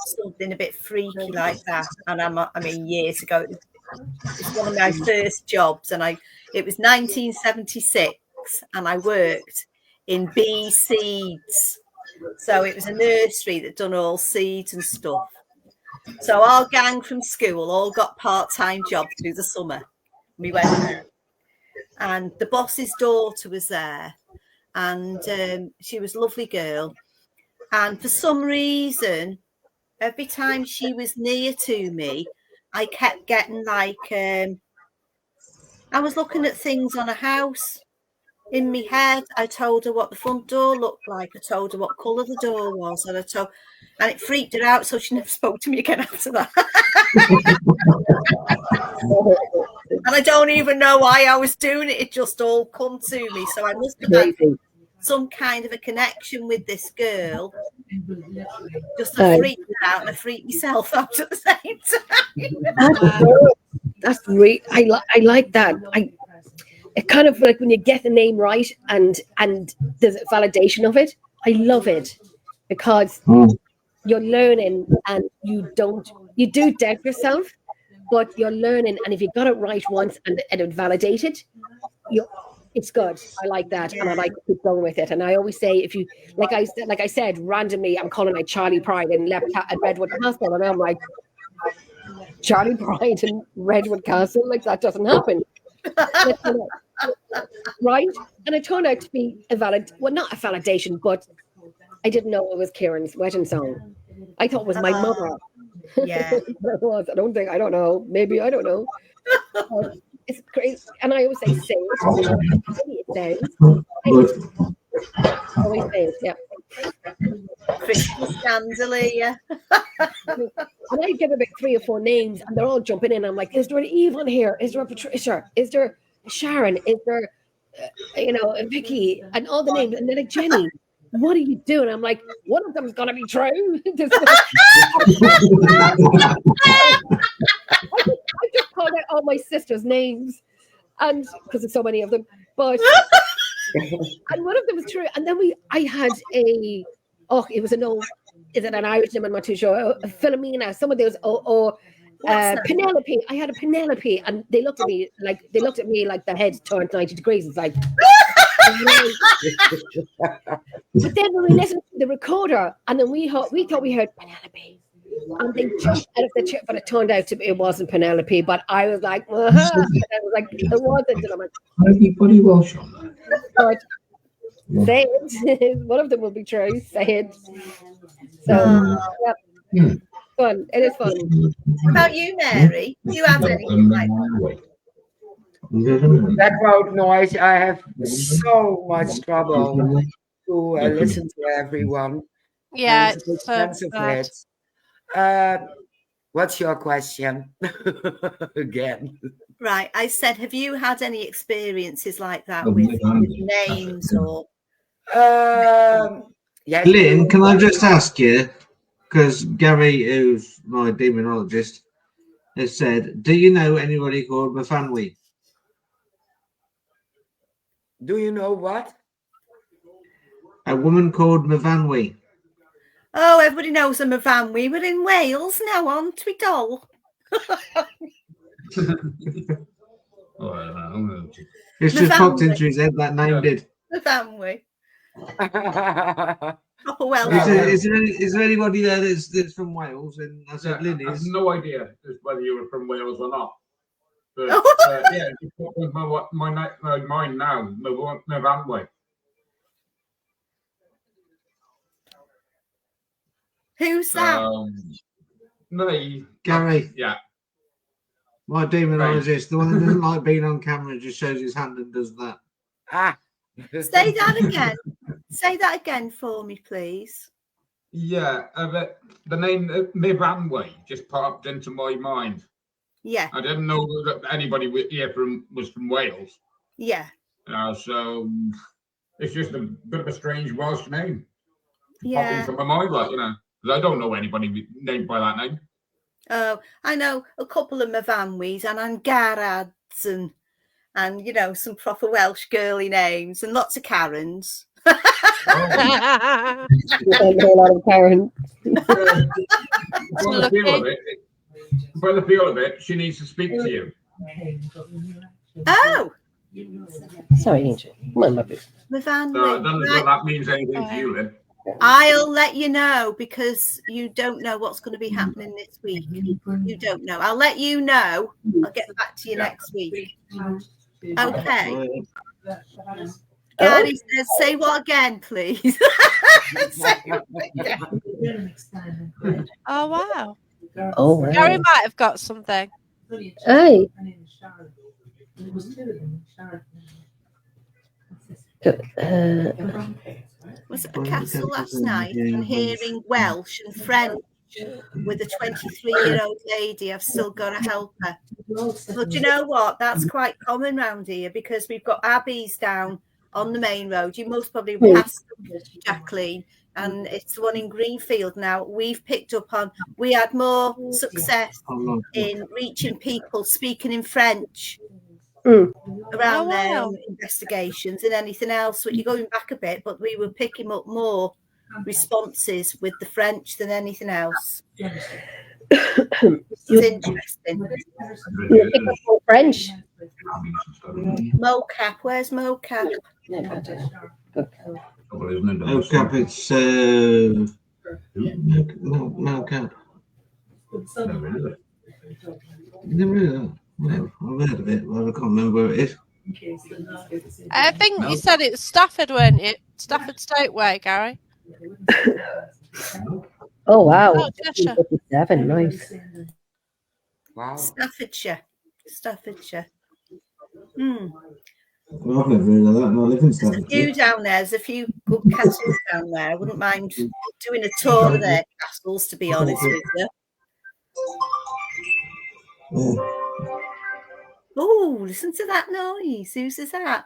something a bit freaky like that, and I mean, years ago, it's one of my first jobs, and it was 1976, and I worked in bee seeds. So it was a nursery that done all seeds and stuff. So our gang from school all got part-time jobs through the summer. We went there, and the boss's daughter was there, and she was a lovely girl. And for some reason, every time she was near to me, I kept getting like, I was looking at things on a house. In my head, I told her what the front door looked like. I told her what colour the door was, and it freaked her out, so she never spoke to me again after that. And I don't even know why I was doing it. It just all come to me. So I must have had some kind of a connection with this girl. Just to freak her out, and I freaked myself out at the same time. That's great. I like that. It kind of like when you get the name right and there's a validation of it. I love it because you're learning and you do doubt yourself, but you're learning. And if you got it right once and it validated, it's good. I like that, and I like to keep going with it. And I always say, if you like I said, randomly, I'm calling out Charlie Pride in Redwood Castle, and I'm like, Charlie Pride in Redwood Castle, like that doesn't happen. Right? And it turned out to be not a validation, but I didn't know it was Kieran's wedding song. I thought it was my mother. Yeah. I don't know. Maybe, I don't know. It's crazy. And I always say, say it. Always say it, yeah. Christmas chandelier. And I give about 3 or 4 names, and they're all jumping in. I'm like, is there an Eve on here? Is there a Patricia? Is there a Sharon? Is there, a Vicky? And all the names. And they're like, Jenny, what are you doing? I'm like, one of them's gonna be true. I just called out all my sisters' names, and because there's so many of them. But and one of them was true. And then I had it was is it an Irish name? I'm not too sure. Philomena, some of those, or Penelope. I had a Penelope, and they looked at me like the head turned 90 degrees. It's like, but then when we listened to the recorder, and then we thought we heard Penelope, and they jumped out of the chair, but it turned out it wasn't Penelope. But I was like, I was like, it wasn't. And I'm like, everybody Welsh on that. but say it. One of them will be true. Say it. So, yeah. Fun. It is fun. What about you, Mary? Do you have anything like that? Background noise. I have so much trouble to listen to everyone. Yeah, And to make it's so sense of bad. it. What's your question again? Right. I said, have you had any experiences like that with names or? Yes. Lynn, can I just ask you, because Gary, who's my demonologist, has said, do you know anybody called Mafanwi? Do you know what? A woman called Mafanwi. Oh, everybody knows I'm a van. We were in Wales now, aren't we, doll? It's just popped into his head, that name did. The van we. Proper Welsh. Is there anybody there that's from Wales? And I said, Lynn I have is. no idea whether you were from Wales or not. But yeah, mine now, November. Who's that? No, Gary. Yeah. My demonologist, the one that doesn't like being on camera, just shows his hand and does that. Say that again. Say that again for me, please. Yeah, the name Mivanway just popped into my mind. Yeah. I didn't know that anybody here was from Wales. Yeah. So it's just a bit of a strange Welsh name. Popping Yeah. from my mind, like, 'cause I don't know anybody named by that name. Oh, I know a couple of Myfanwys and Angarads and some proper Welsh girly names and lots of Karens. A lot of parents. By the feel of it, she needs to speak to you. Oh, Sorry, Angel. Come on, my baby. I don't know Myfanwy. if that means anything to you, Lynn. I'll let you know because you don't know what's going to be happening this week. You don't know. I'll let you know. I'll get back to you next week. Okay. Gary says, say what again, please? Say what again. Oh, wow. Oh, wow. Gary might have got something. Hey. Was at a castle last night and hearing Welsh and French with a 23-year-old lady. I've still got to help her. But do you know what? That's quite common round here because we've got abbeys down on the main road. You most probably passed Jacqueline, and it's the one in Greenfield now. We've picked up on, we had more success in reaching people speaking in French around their investigations than anything else. But you're going back a bit, but we were picking up more responses with the French than anything else. It's interesting. French. Mocap, where's Mocap? Mocap, it's Mocap. Never heard of that. Well, I've heard of it, but I can't remember where it is. I think you said it's Stafford, weren't it? Stafford Stoke Way, Gary. Oh, wow. Oh, Cheshire. 57, nice. Wow. Staffordshire. Well, I've never heard of that, and I live in There's a Staffordshire. few down there. There's a few good castles down there. I wouldn't mind doing a tour of their castles, to be honest with you. Oh, listen to that noise. Whose is that?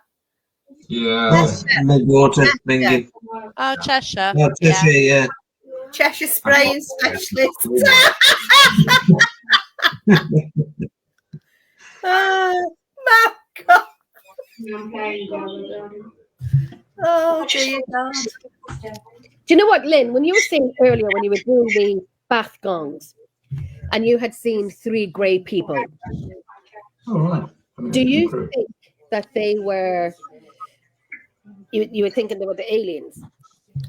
Yeah. Mid-water thingy. Oh, Cheshire. Oh, Cheshire, yeah. Cheshire spraying specialist. Oh, my God. Oh, dear God. Do you know what, Lynn? When you were saying earlier, when you were doing the bath gongs, and you had seen 3 grey people, All right. do you think that they were? You were thinking they were the aliens?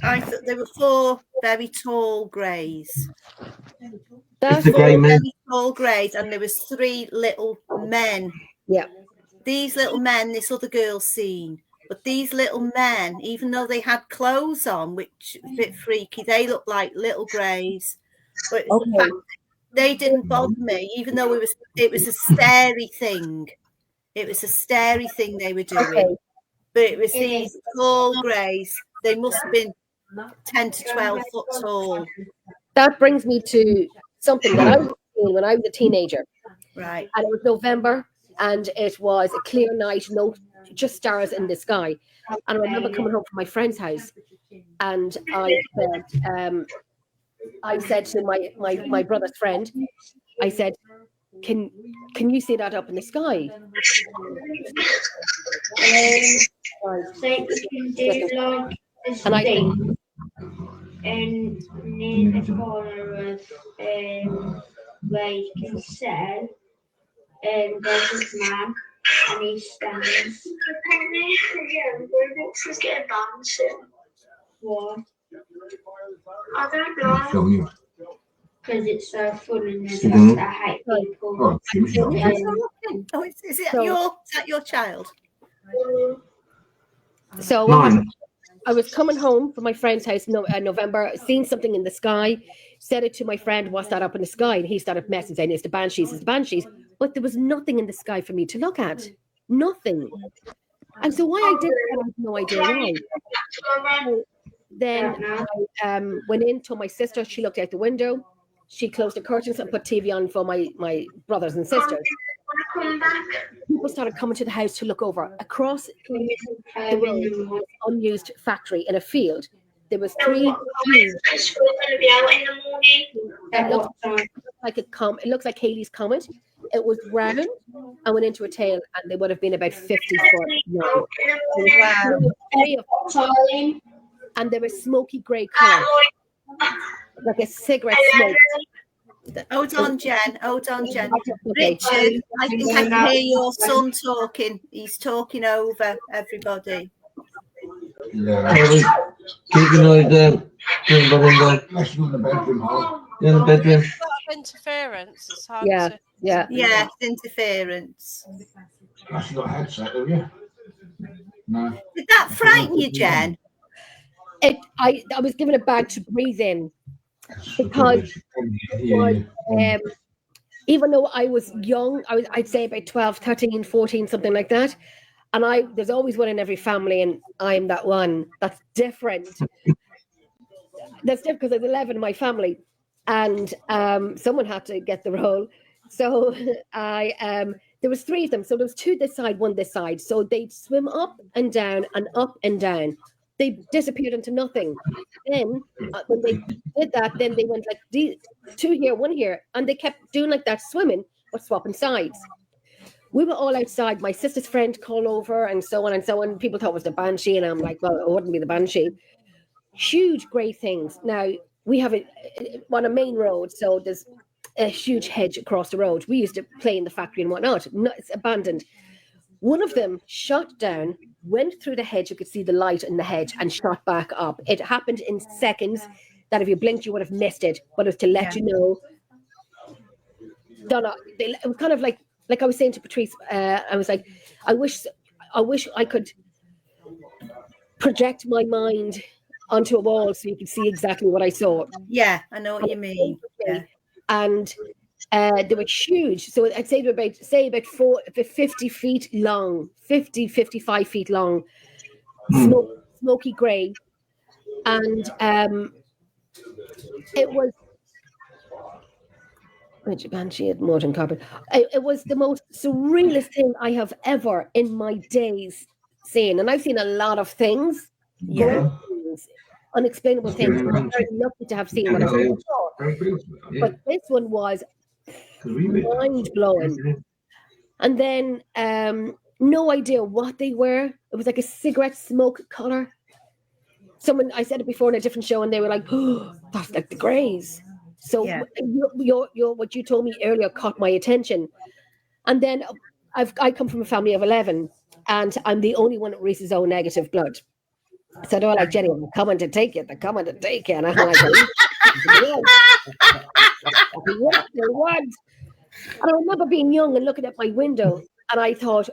I thought there were 4 very tall greys. It's the grey men. Very tall greys, and there was 3 little men. Yeah. These little men, this other girl's seen. But these little men, even though they had clothes on, which is a bit freaky, they looked like little greys. But in fact, they didn't bother me, even though it was a scary thing. It was a scary thing they were doing. Okay. But it was these tall greys. They must have been 10 to 12 foot tall. That brings me to something that I was seeing when I was a teenager. Right. And it was November, and it was a clear night, just stars in the sky. And I remember coming home from my friend's house, and I said to my brother's friend, I said, can you see that up in the sky? And I think and near the corner of where you can sell, there's this man and he stands. Roblox is getting banned soon. What? I don't know. Because it's so fun and there's lots I hate people. Oh, Is that your child? So Mine. I was coming home from my friend's house in November, seeing something in the sky, said it to my friend, what's that up in the sky? And he started messing, saying, it's the Banshees. But there was nothing in the sky for me to look at. Nothing. And so why I did that, I have no idea why. So then I went in, told my sister, she looked out the window, she closed the curtains and put TV on for my brothers and sisters. people started coming to the house to look over. Across the road was an unused factory in a field. There was three huge. It looked like it looks like Halley's Comet. It was round and went into a tail, and they would have been about 50 foot long. Wow. Three of them, and they were smoky grey colour, like a cigarette smoke. Hold on, Jen. Hold on, Jen. Okay. Richard, I think I can hear your son talking. He's talking over everybody. Keep your noise down. In the bedroom. In the bedroom. There's a lot of interference. It's hard Yeah, to. yeah. Yes, interference. That's not a headset, have you? No. Did that frighten you, Jen? I was given a bag to breathe in because even though I was young, I'd say about 12, 13, 14, something like that. And there's always one in every family, and I'm that one. That's different. That's different because there's 11 in my family, and someone had to get the role. So there was 3 of them. So there was 2 this side, 1 this side. So they'd swim up and down and up and down. They disappeared into nothing. Then when they did that, then they went like 2 here, 1 here, and they kept doing like that, swimming but swapping sides. We were all outside. My sister's friend called over, and so on and so on. People thought it was the banshee, and I'm like, well, it wouldn't be the banshee. Huge grey things. Now we have it on a main road, so there's a huge hedge across the road. We used to play in the factory and whatnot. No, it's abandoned. One of them shot down, went through the hedge. You could see the light in the hedge, and shot back up. It happened in seconds. That if you blinked, you would have missed it. But it was to let you know. Donna, it was kind of like I was saying to Patrice. I was like, I wish I could project my mind onto a wall so you could see exactly what I saw. Yeah, I know what you mean. Yeah. And they were huge. So I'd say they were about 50 feet long, 50, 55 feet long, smoky grey. And it was Banshee had more than carpet. It was the most surrealist thing I have ever in my days seen. And I've seen a lot of things. Yeah. Unexplainable things. I'm very lucky to have seen what I saw. But this one was mind blowing. And then no idea what they were. It was like a cigarette smoke color. I said it before in a different show, and they were like, "Oh, that's like the Greys." So Yeah. your what you told me earlier caught my attention. And then I come from a family of 11, and I'm the only one that receives O negative blood. So they're like, Jenny, they're coming to take you. They're coming to take you. And I'm like, what? And I remember being young and looking at my window, and I thought,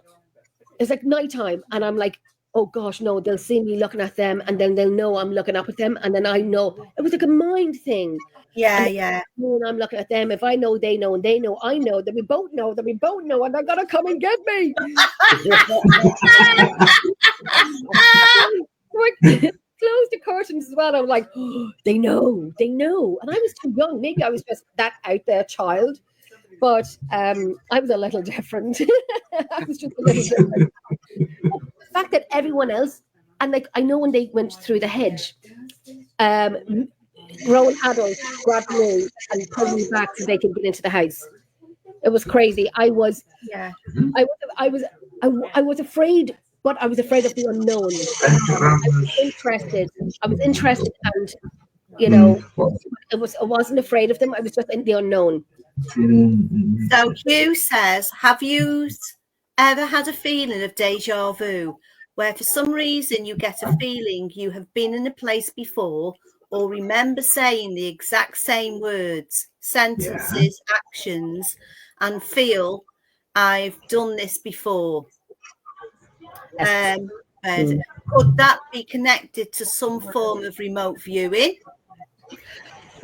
it's like nighttime. And I'm like, oh gosh, no, they'll see me looking at them, and then they'll know I'm looking up at them. And then I know. It was like a mind thing. Yeah, and yeah. When I'm looking at them, if I know, they know, and they know, I know, that we both know, and they're going to come and get me. Close the curtains as well. I'm like, oh, they know. And I was too young. Maybe I was just that out there child, but I was a little different. I was just a little different. But the fact that everyone else, and like I know when they went through the hedge, grown adults grabbed me and pulled me back so they could get into the house. It was crazy. I was afraid. But I was afraid of the unknown. I was interested, and I wasn't afraid of them. I was just in the unknown. So Hugh says, have you ever had a feeling of deja vu, where for some reason you get a feeling you have been in a place before, or remember saying the exact same words, sentences, actions, and feel I've done this before? Could that be connected to some form of remote viewing,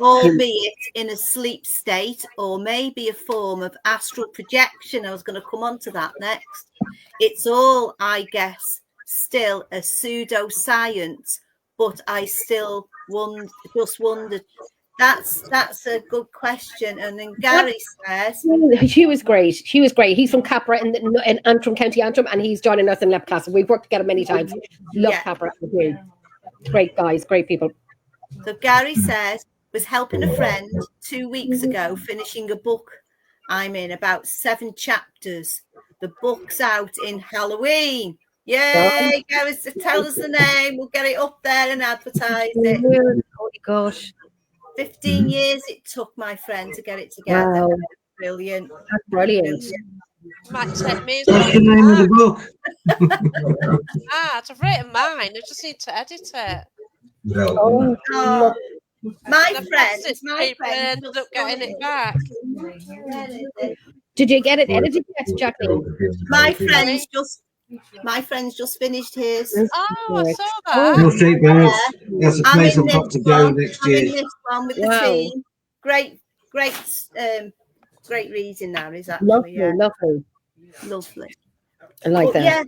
albeit in a sleep state, or maybe a form of astral projection? I was going to come on to that next. It's all, I guess, still a pseudoscience, but I still just wondered That's a good question. And then Gary says, She was great. She was great. He's from Capra in Antrim, County Antrim, and he's joining us in LEP class. We've worked together many times. Love Yeah. Capra. Great guys, great people. So Gary says, was helping a friend 2 weeks ago finishing a book I'm in, about 7 chapters. The book's out in Halloween. Yay! Gary, tell us the name. We'll get it up there and advertise it. Oh gosh. 15 years it took my friend to get it together. Wow. Brilliant. That's brilliant. Might take me as What's the well. name of the book? I've written mine. I just need to edit it. Oh, Oh, my The friend, fastest my people friend ended up getting it back. did you get it edited yet, Jacqueline? My friend's just finished his. Oh, I saw Oh, that. Hill Street Birds. That's a I'm place in I've this got to go one. next I'm in year. this one with Wow. the team. Great reading that is actually. Lovely, Yeah. lovely. Lovely. I like But that. yeah,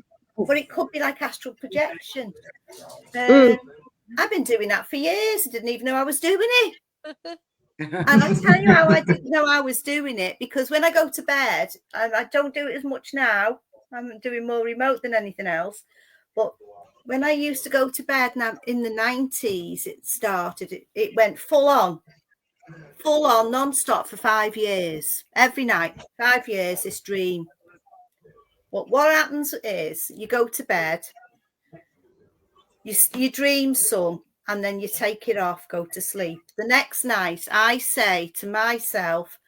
but it could be like astral projection. I've been doing that for years. I didn't even know I was doing it. And I'll tell you how I didn't know I was doing it, because when I go to bed, and I don't do it as much now, I'm doing more remote than anything else. But when I used to go to bed now in the 90s, it started, it went full on, non-stop for 5 years. Every night, 5 years, this dream. What happens is you go to bed, you dream some, and then you take it off, go to sleep. The next night, I say to myself,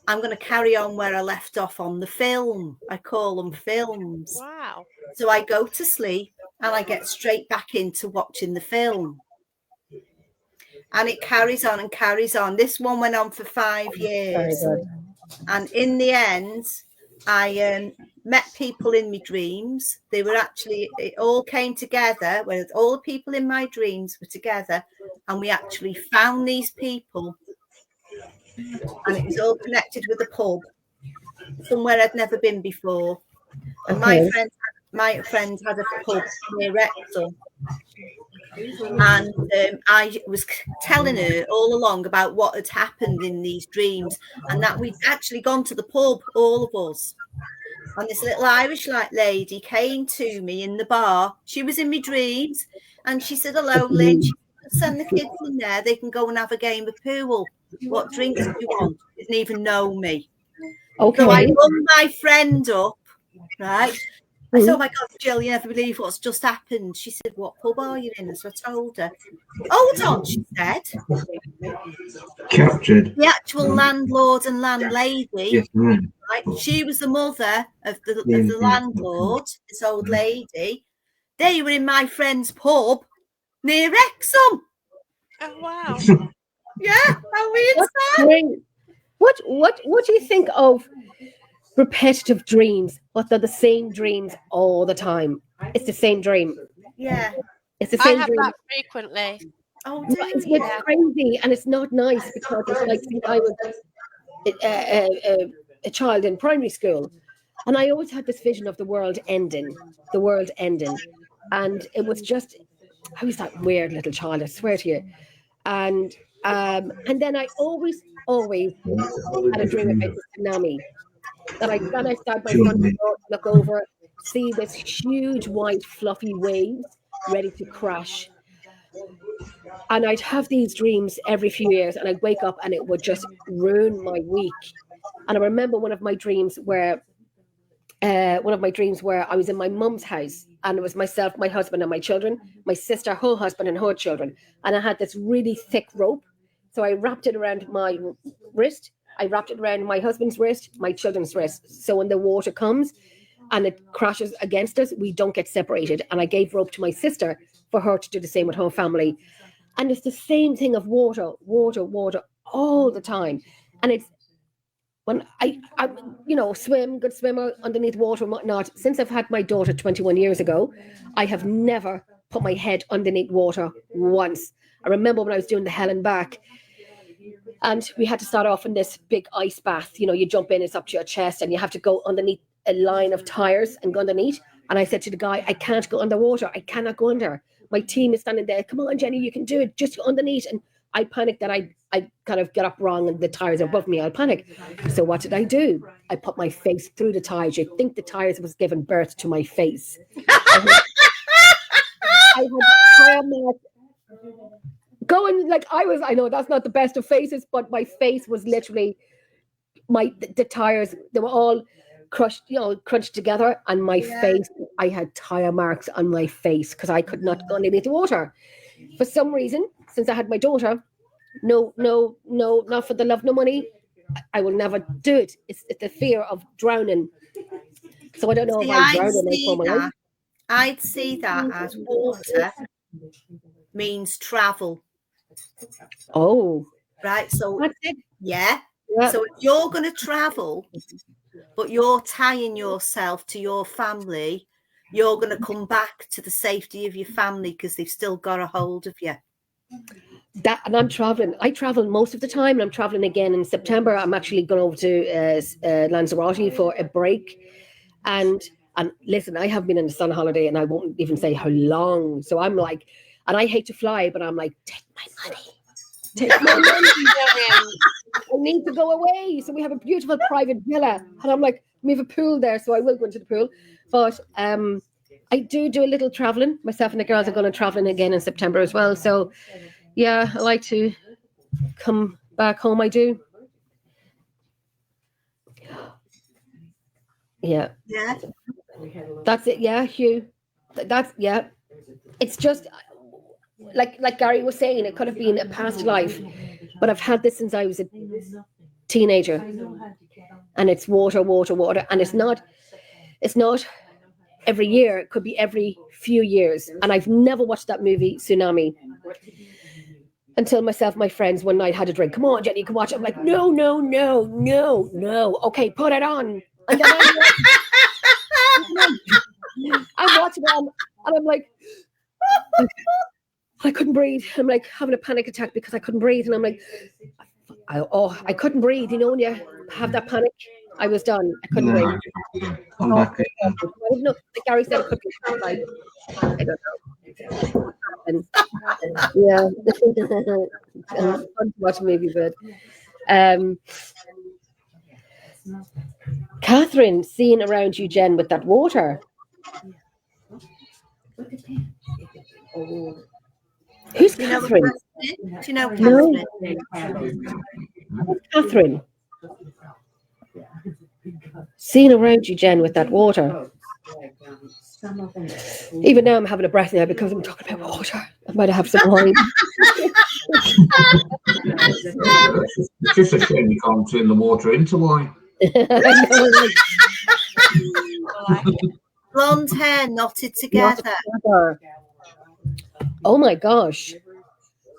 I'm going to carry on where I left off on the film. I call them films. Wow. So I go to sleep and I get straight back into watching the film. And it carries on and carries on. This one went on for 5 years. Very good. And in the end, I met people in my dreams. They were actually, it all came together where all the people in my dreams were together, and we actually found these people, and it was all connected with a pub somewhere I'd never been before. And Okay. my friend had a pub near Wrexham, and I was telling her all along about what had happened in these dreams, and that we'd actually gone to the pub, all of us. And this little Irish lady came to me in the bar. She was in my dreams, and she said, "Hello, Lynn. Send the kids in there. They can go and have a game of pool. What drinks do you want?" She didn't even know me. Okay. So I rung my friend up, right? I said, "Oh my God, Jill, you never believe what's just happened." She said, "What pub are you in?" So I told her. "Hold on," she said. Captured. The actual landlord and landlady, Yes, ma'am. right? She was the mother of the Yeah. landlord, this old lady. They were in my friend's pub near Wrexham. Oh, wow. Yeah, how weird is that? Great. What do you think of repetitive dreams? What they're the same dreams all the time? It's the same dream. Yeah. It's the I same have dream. that frequently. Oh, But dear. it's crazy and it's not nice, because it's like since I was a child in primary school, and I always had this vision of the world ending, and it was just, I was that weird little child, I swear to you, and then I always had a dream about the tsunami, that I start my front door, look over, see this huge white fluffy waves ready to crash. And I'd have these dreams every few years, and I'd wake up and it would just ruin my week. And I remember one of my dreams where I was in my mum's house, and it was myself, my husband, and my children, my sister, her husband, and her children. And I had this really thick rope. So I wrapped it around my wrist. I wrapped it around my husband's wrist, my children's wrist. So when the water comes and it crashes against us, we don't get separated. And I gave rope to my sister for her to do the same with her family. And it's the same thing of water all the time. And it's when I swim, good swimmer underneath water and whatnot. Since I've had my daughter 21 years ago, I have never put my head underneath water once. I remember when I was doing the hell and back, and we had to start off in this big ice bath. You know, you jump in, it's up to your chest, and you have to go underneath a line of tires and go underneath. And I said to the guy, "I can't go underwater. I cannot go under. My team is standing there. Come on, Jenny, you can do it. Just go underneath." And I panic that I kind of get up wrong and the tires are above me. I'll panic. So what did I do? I put my face through the tires. You think the tires was giving birth to my face. I had tire marks going like I know that's not the best of faces, but my face was literally the tires, they were all crushed, crunched together, and my face, I had tire marks on my face because I could not go underneath the water. For some reason, since I had my daughter, no, not for the love, no money, I will never do it. It's the fear of drowning. So I don't know if I drown. I'd see that as water means travel. Oh, right. So that's it. Yeah. Yep. So if you're going to travel, but you're tying yourself to your family, you're going to come back to the safety of your family because they've still got a hold of you. And I'm traveling. I travel most of the time, and I'm traveling again in September. I'm actually going over to Lanzarote for a break. And listen, I have been on a sun holiday, and I won't even say how long. So I'm like, and I hate to fly, but I'm like, take my money. Take my money. I need to go away. So we have a beautiful private villa, and I'm like, we have a pool there, so I will go into the pool. But I do a little traveling. Myself and the girls are going to traveling again in September as well. So yeah, I like to come back home. I do. Yeah. Yeah. That's it. Yeah, Hugh. It's just like Gary was saying, it could have been a past life, but I've had this since I was a teenager, and it's water, and it's not every year. It could be every few years, and I've never watched that movie Tsunami until my friends one night had a drink. Come on, Jenny, you can watch it. I'm like, no. Okay, put it on. And then I'm watching it, and I'm like, I couldn't breathe. I'm like having a panic attack because I couldn't breathe, and I'm like, I couldn't breathe. You know, when you have that panic, I was done. I couldn't breathe. Come back. I don't know. Like Gary said, it could be like, I don't know. And, yeah, fun to watch a movie, but Catherine, seeing around you, Jen, with that water. Who's Catherine? Do you know Catherine? No. Catherine. Seeing around you, Jen, with that water. Even now, I'm having a breath now because I'm talking about water. I might have some wine. It's just a shame you can't turn the water into wine. Blonde hair knotted together. Oh my gosh.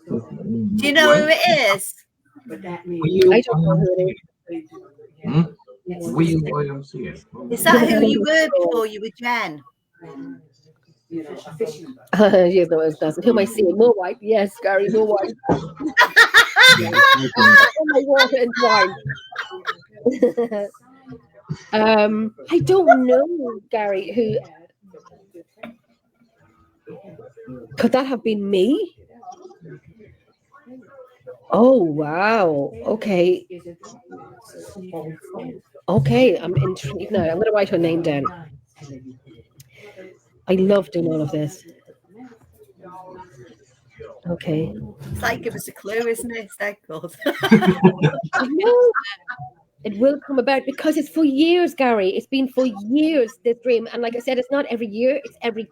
Do you know who it is? I don't know who it is. Is that who you were before you were Jen? Yes, no, it doesn't. Who am I seeing? More white? Yes, Gary, more white. My water and wine. I don't know, Gary, who could that have been me? Oh wow. Okay, I'm intrigued now. I'm gonna write her name down. I love doing all of this. Okay. It's like give us a clue, isn't it? It's that good. I know. It will come about because it's for years, Gary. It's been for years, this dream. And like I said, it's not every year. It's every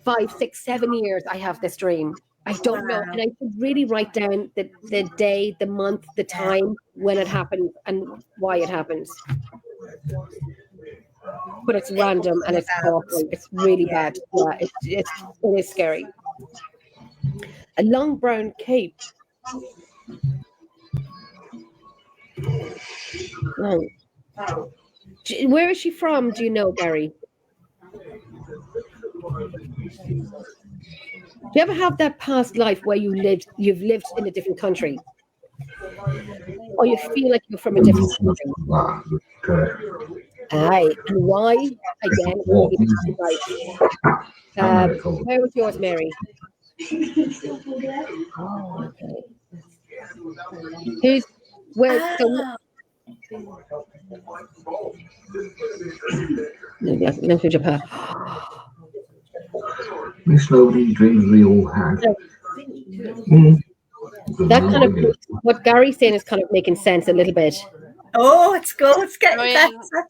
5, 6, 7 years I have this dream. I don't know. And I should really write down the day, the month, the time, when it happens and why it happens. But it's random and it's awful. It's really bad. Yeah, it is scary. A long brown cape. Oh. Where is she from? Do you know, Gary? Do you ever have that past life where you've lived in a different country? Or you feel like you're from a different country? Aye. And why? Again, where was yours, Mary? Oh, okay. Who's where? So Ah, no, Japan. This nobody dreams we all had. That kind of what Gary's saying is kind of making sense a little bit. oh, it's good. It's getting I mean, better.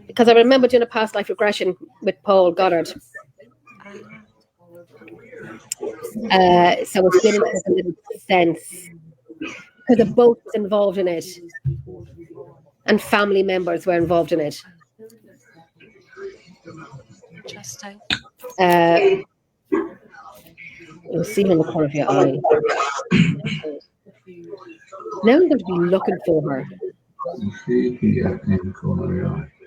Because I remember doing a past life regression with Paul Goddard. So it's getting a little sense because the boat was involved in it, and family members were involved in it. interesting. You'll see it in the corner of your eye. Now I'm going to be looking for her.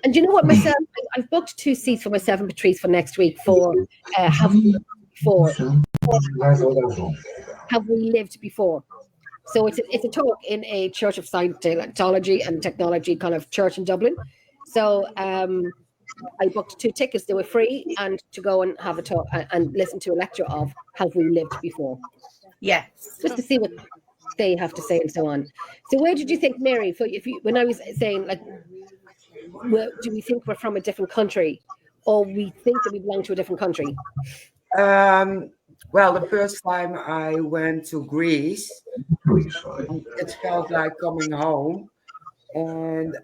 And you know what, myself, I've booked 2 seats for myself and Patrice for next week for Have We Lived Before? So it's a talk in a Church of Scientology and Technology kind of church in Dublin. So I booked 2 tickets. They were free, and to go and have a talk and listen to a lecture of Have We Lived Before? Yes. Just to see what they have to say and so on. So where did you think, Mary, when I was saying, like, do we think we're from a different country, or we think that we belong to a different country? Well, the first time I went to Greece, it felt like coming home. And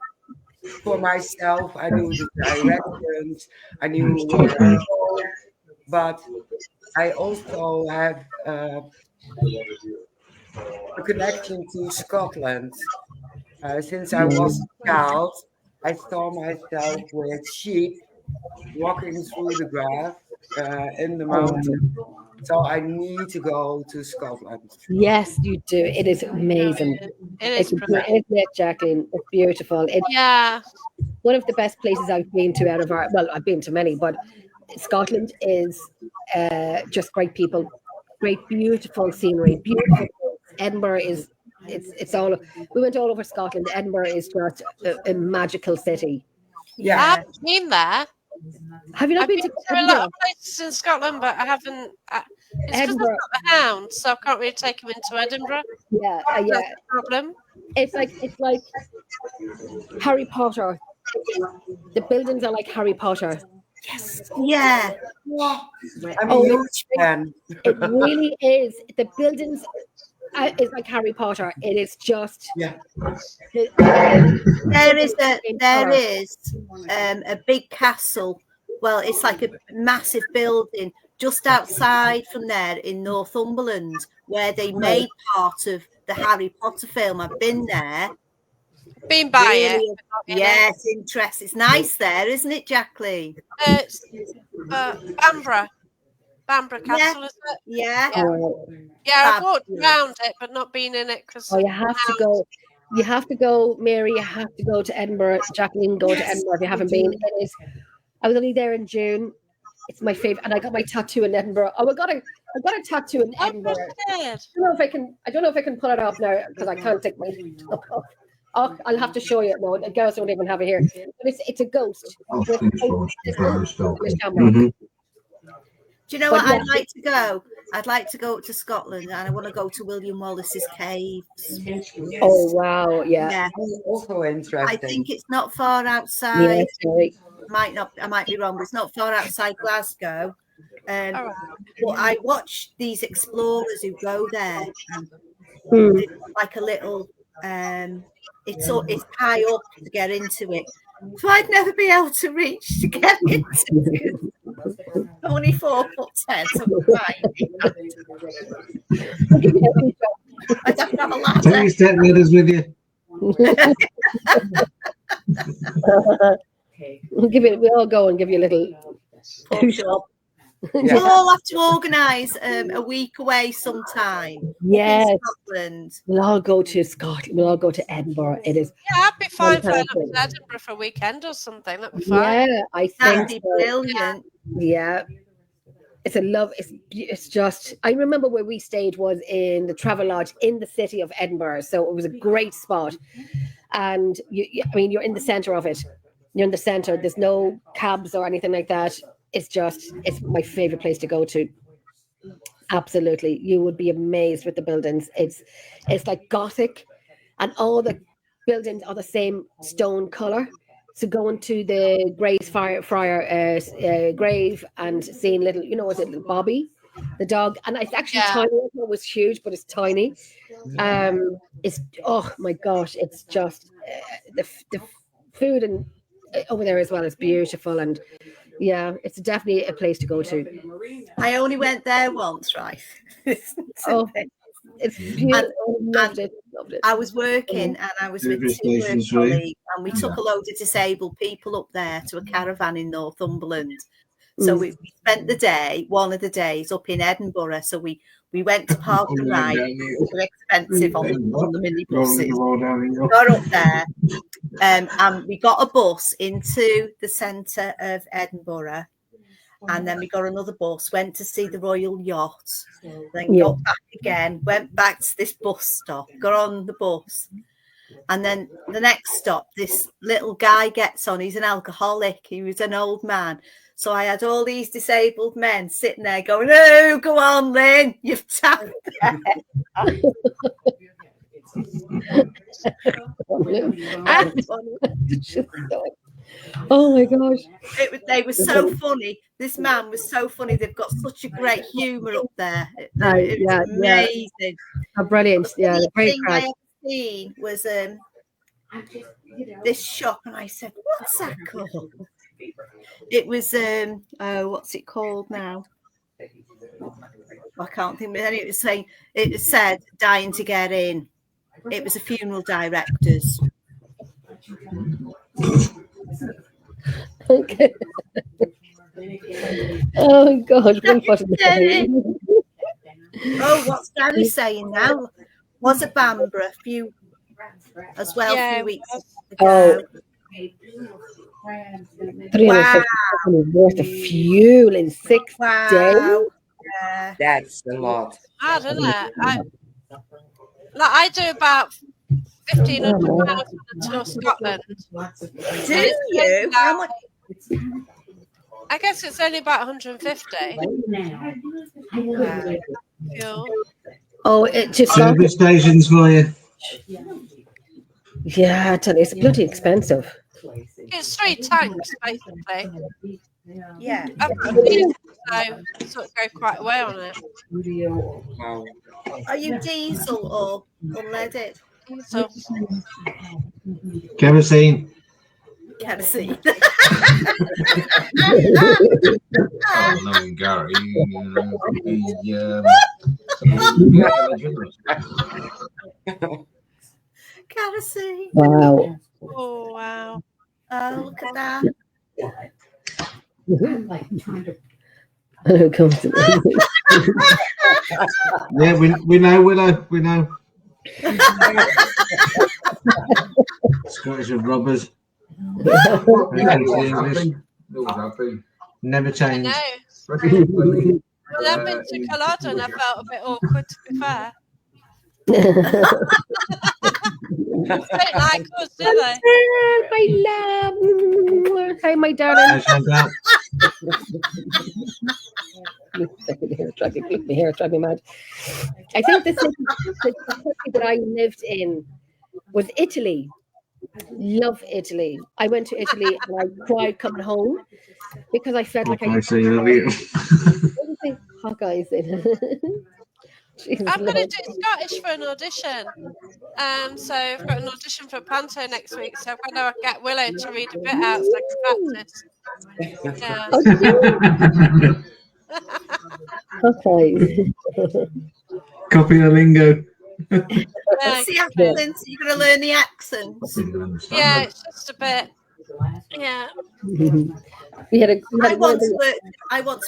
for myself, I knew the directions, I knew where to go, but I also have a connection to Scotland. Since I was a child, I saw myself with sheep walking through the grass in the mountain. So I need to go to Scotland. Yes, you do. It is amazing. It is pretty. Isn't it, Jacqueline? It's beautiful. It's Yeah. one of the best places I've been to out of our. Well, I've been to many, but Scotland is just great people, great, beautiful scenery, beautiful. Edinburgh is. It's all. We went all over Scotland. Edinburgh is just a magical city. I Yeah, haven't been there. Have you not I've been been to to a lot Edinburgh? of places in Scotland, but I haven't. It's because I've Edinburgh. got the hound, so I can't really take him into Edinburgh. Yeah, That's the problem. It's like Harry Potter. The buildings are like Harry Potter. Yes. Yeah. I'm a huge fan. It really is. The buildings is like Harry Potter. It is just. Yeah. There is a big castle. Well, it's like a massive building just outside from there in Northumberland, where they made part of the Harry Potter film. I've been there. Been by Really, it. but not in it. yes, interest. It's nice there, isn't it, Jacqueline? It's Bamborough. Bamborough Castle, is it? Yeah. Yeah, I've walked around it, but not been in it because. Oh, you have to go. You have to go, Mary. You have to go to Edinburgh. Jacqueline, go to Edinburgh if you haven't been. It is. I was only there in June. It's my favorite, and I got my tattoo in Edinburgh. Oh, I got a tattoo in Edinburgh. I don't know if I can pull it off now because I can't take my top off. Oh, I'll have to show you. No, the girls don't even have it here. But it's a ghost. With Do you know what? I'd like to go. I'd like to go to Scotland, and I want to go to William Wallace's caves. Oh wow! Yeah. Yeah. Also interesting. I think it's not far outside. Yeah, sorry. I might be wrong, but it's not far outside Glasgow. But I watch these explorers who go there. It's like a little. It's high up to get into it, so I'd never be able to reach to get into it. I'm only 4'10", so I don't have a ladder. Take your step ladders with you. We'll all go and give you a little push up. We'll all have to organise a week away sometime. Yes. In Scotland. We'll all go to Scotland. We'll all go to Edinburgh. It is. Yeah, I'd be fine for Edinburgh for a weekend or something. That'd be fine. Yeah, I think that'd be brilliant. Yeah. It's a love. It's just. I remember where we stayed was in the Travelodge in the city of Edinburgh, so it was a great spot. And you're in the centre of it. You're in the centre. There's no cabs or anything like that. It's my favorite place to go to. Absolutely. You would be amazed with the buildings. It's like Gothic, and all the buildings are the same stone color. So going to the Gray's Friar grave and seeing little, was it little Bobby, the dog, and it's actually tiny. It was huge, but it's tiny. It's, oh my gosh, it's just the food and over there as well is beautiful, and yeah, it's definitely a place to go to. I only went there once, right? Oh, it's beautiful. Loved it. I was working and I was with two work colleagues, and we took a load of disabled people up there to a caravan in Northumberland. So we spent the day, one of the days, up in Edinburgh. So we went to Park and Ride. It was expensive on the minibuses. Got up there, and we got a bus into the centre of Edinburgh. And then we got another bus, went to see the Royal Yacht, then got back again, went back to this bus stop, got on the bus. And then the next stop, this little guy gets on. He's an alcoholic. He was an old man. So I had all these disabled men sitting there going, "Oh, go on, Lynn, you've tapped there." Oh my gosh. They were so funny. This man was so funny. They've got such a great humour up there. It was amazing. Yeah. Oh, brilliant. Yeah, the great thing I ever seen was this shop, and I said, "What's that called?" It was what's it called now? I can't think. But it said "dying to get in." It was a funeral directors. Okay. Oh God! Oh, what's Gary saying now? Was a Bamborough few as well a few weeks ago. $350 worth of fuel in 6 days. Yeah. That's a lot. Mad, isn't it? I do about £1,500 to Scotland. Do you? How much? I guess it's only about 150. Oh, it just service stations for you. Yeah, I tell you, it's bloody expensive. It's 3 tanks, basically. Yeah. So sort of go quite away on it. Wow. Are you diesel or unleaded? So Kerosene. Kerosene. Oh, knowing Gary, Kerosene. Wow. oh wow. Oh, look at that. Yeah, we know. Scottish of robbers. Never change. Well, I've been to Culloden. I felt a bit awkward, to be fair. They don't like us, do they? My love. Hi, my darling. My hair drive me mad. I think the city that I lived in was Italy. Love Italy. I went to Italy and I cried coming home because I felt like I say love you. Hot guys. I'm going to do Scottish for an audition. So I've got an audition for Panto next week. So I'm going to get Willow to read a bit out so I can practice. Yeah. Okay. Copy the lingo. What's the accent? You're going to learn the accents. Yeah, it's just a bit. Yeah. I once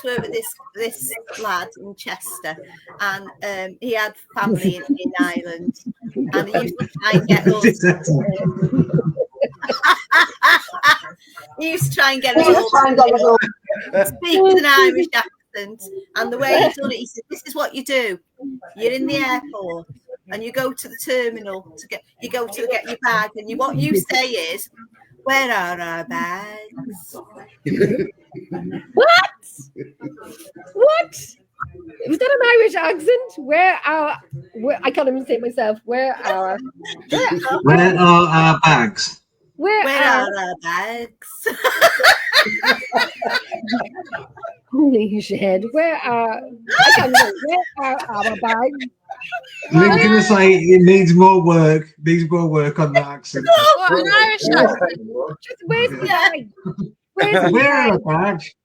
worked with this lad in Chester, and he had family in Ireland, and he used to try and get us. He used to try and get us all to speak with an Irish accent, and the way he done it, he said, "This is what you do. You're in the airport, and you go to the terminal to get your bag, and what you say is, 'Where are our bags?'" What? Was that an Irish accent? I can't even say it myself. Where are our bags? Where are our bags? Holy shit! I can't remember. Where are our bags? You're going to say it needs more work. Needs more work on the accent. What, an Irish accent? Just where's the bag? Where are our bags?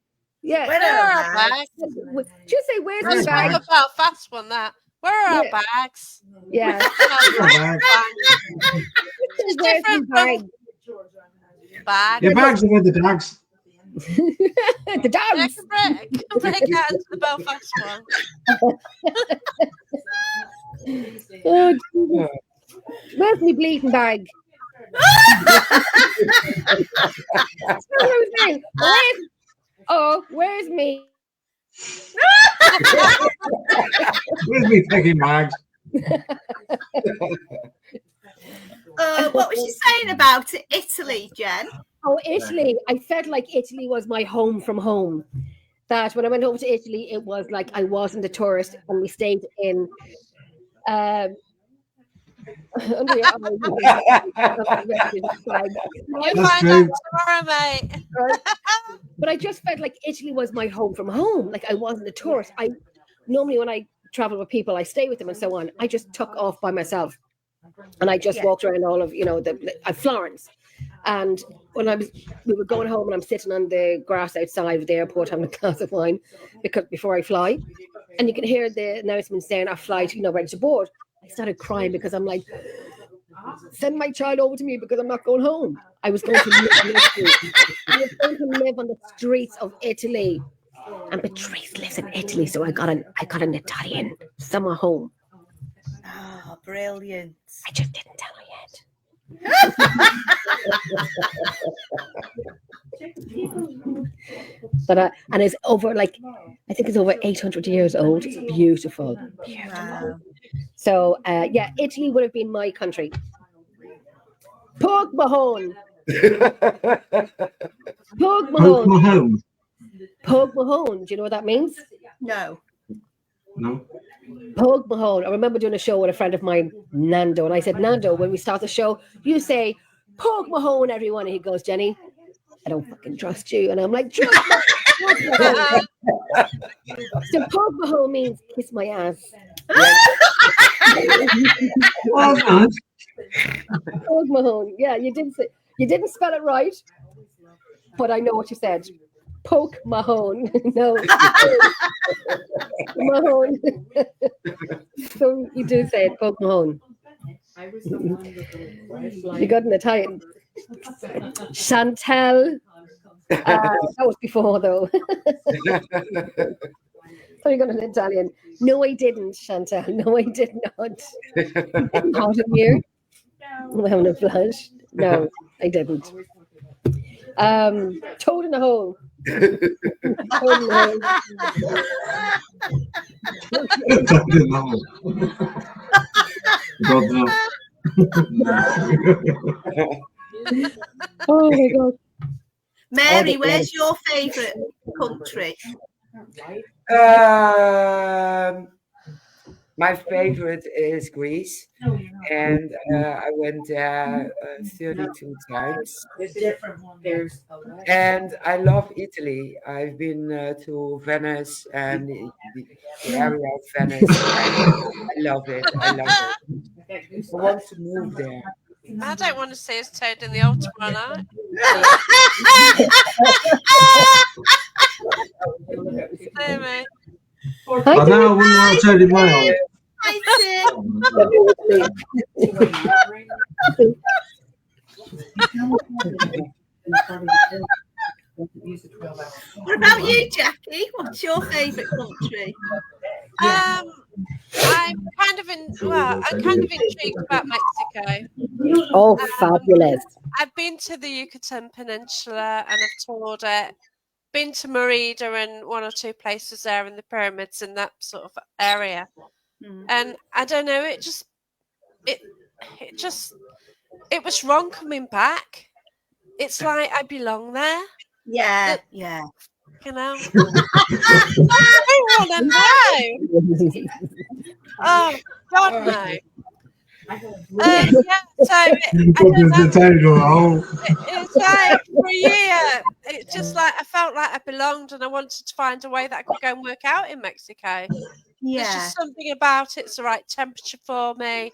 Yeah. Where are our bags? Just say where's That's the more bag? about a fast one, that. Where are our bags? Yeah. It's different from bag. Your bags are with the dogs. The dogs. I can break out into the Belfast one. Oh, Jesus. Where's my bleeding bag? That's what I was saying. Where's me? Where's me taking bags? What was she saying about Italy, Jen? Oh, Italy. I felt like Italy was my home from home. That when I went over to Italy, it was like I wasn't a tourist, and we stayed in under your You'll find out tomorrow, mate. But I just felt like Italy was my home from home. Like I wasn't a tourist. I normally when I travel with people, I stay with them and so on. I just took off by myself, and I just walked around all of Florence. And when we were going home, and I'm sitting on the grass outside of the airport having a glass of wine before I fly, and you can hear the announcement saying our flight, ready to board. I started crying because I'm like, send my child over to me because I'm not going home. I was going to live on the streets of Italy, and Patrice lives in Italy, so I got an Italian summer home. Oh, brilliant! I just didn't tell her yet. But and it's over I think it's over 800 years old. It's beautiful. Wow. So Italy would have been my country. Pug Mahone. Pug Mahone. Pug Mahone. Do you know what that means? No. Pug Mahone. I remember doing a show with a friend of mine, Nando, and I said, Nando, when we start the show, you say Pug Mahone, everyone. And he goes, Jenny, I don't fucking trust you. And I'm like, trust me. So Pug Mahone means kiss my ass. Pug Mahone. Yeah, you didn't spell it right, but I know what you said. Poke Mahone. No. Mahone. So you do say it, Poke Mahone. You got an Italian. Chantel. That was before, though. So you got an Italian. No, I didn't, Chantel. No, I did not. Hot in here. I'm having a flash. No, I didn't. Toad in the hole. Toad in the hole. Oh my God. Mary, where's your favourite country? My favorite is Greece, and I went there 32 times. And I love Italy. I've been to Venice and the area of Venice. I love it. I want to move there. I don't want to see us Toad in the hole tomorrow night. Hey, mate. I know I wouldn't want to tell you my old. What about you, Jackie? What's your favourite country? I'm kind of intrigued about Mexico. Oh, fabulous. I've been to the Yucatan Peninsula and I've toured it. Been to Merida and one or two places there in the pyramids in that sort of area. And I don't know, it was wrong coming back. It's like I belong there. Yeah. Fucking hell. I want to know. Oh, God, no. Yeah, so it's like for a year, it's just like I felt like I belonged and I wanted to find a way that I could go and work out in Mexico. There's just something about it. It's the right temperature for me.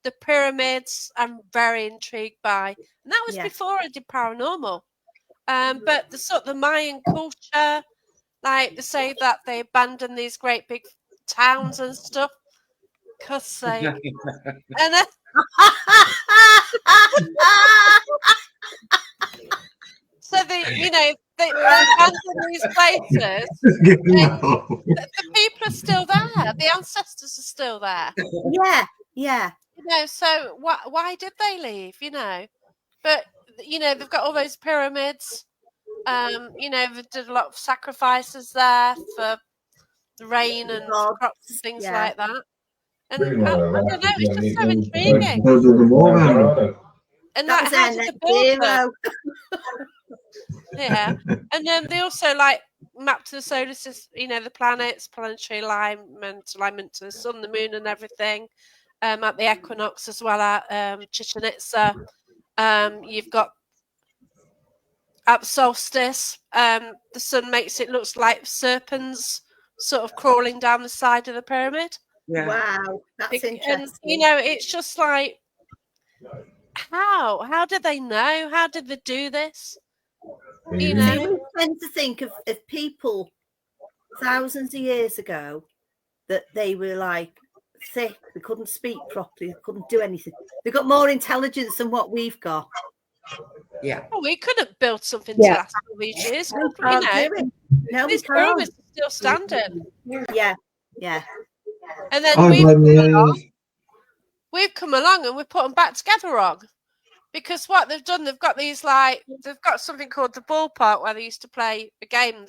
The pyramids, I'm very intrigued by. And that was before I did paranormal. But the Mayan culture, like they say that they abandoned these great big towns and stuff. Cause sake. And so they abandoned these places. The people are still there. The ancestors are still there. Yeah. So why did they leave? But they've got all those pyramids. They did a lot of sacrifices there for the rain and crops and things like that. And I don't know, it's just so intriguing. And that how did they build them? Yeah. And then they also map to the solar system, the planets, planetary alignment to the sun, the moon and everything. At the equinox as well at Chichen Itza. You've got at the solstice, the sun makes it looks like serpents sort of crawling down the side of the pyramid. Yeah. Wow, that's interesting. And it's just like, how did they know? How did they do this? We tend to think of people thousands of years ago that they were like thick, they couldn't speak properly, they couldn't do anything. They've got more intelligence than what we've got. Yeah. Well, we could have built something to last all these years. These pyramids are still standing. Yeah. And then we've come along and we've put them back together wrong. Because what they've done, they've got these they've got something called the ballpark where they used to play a game,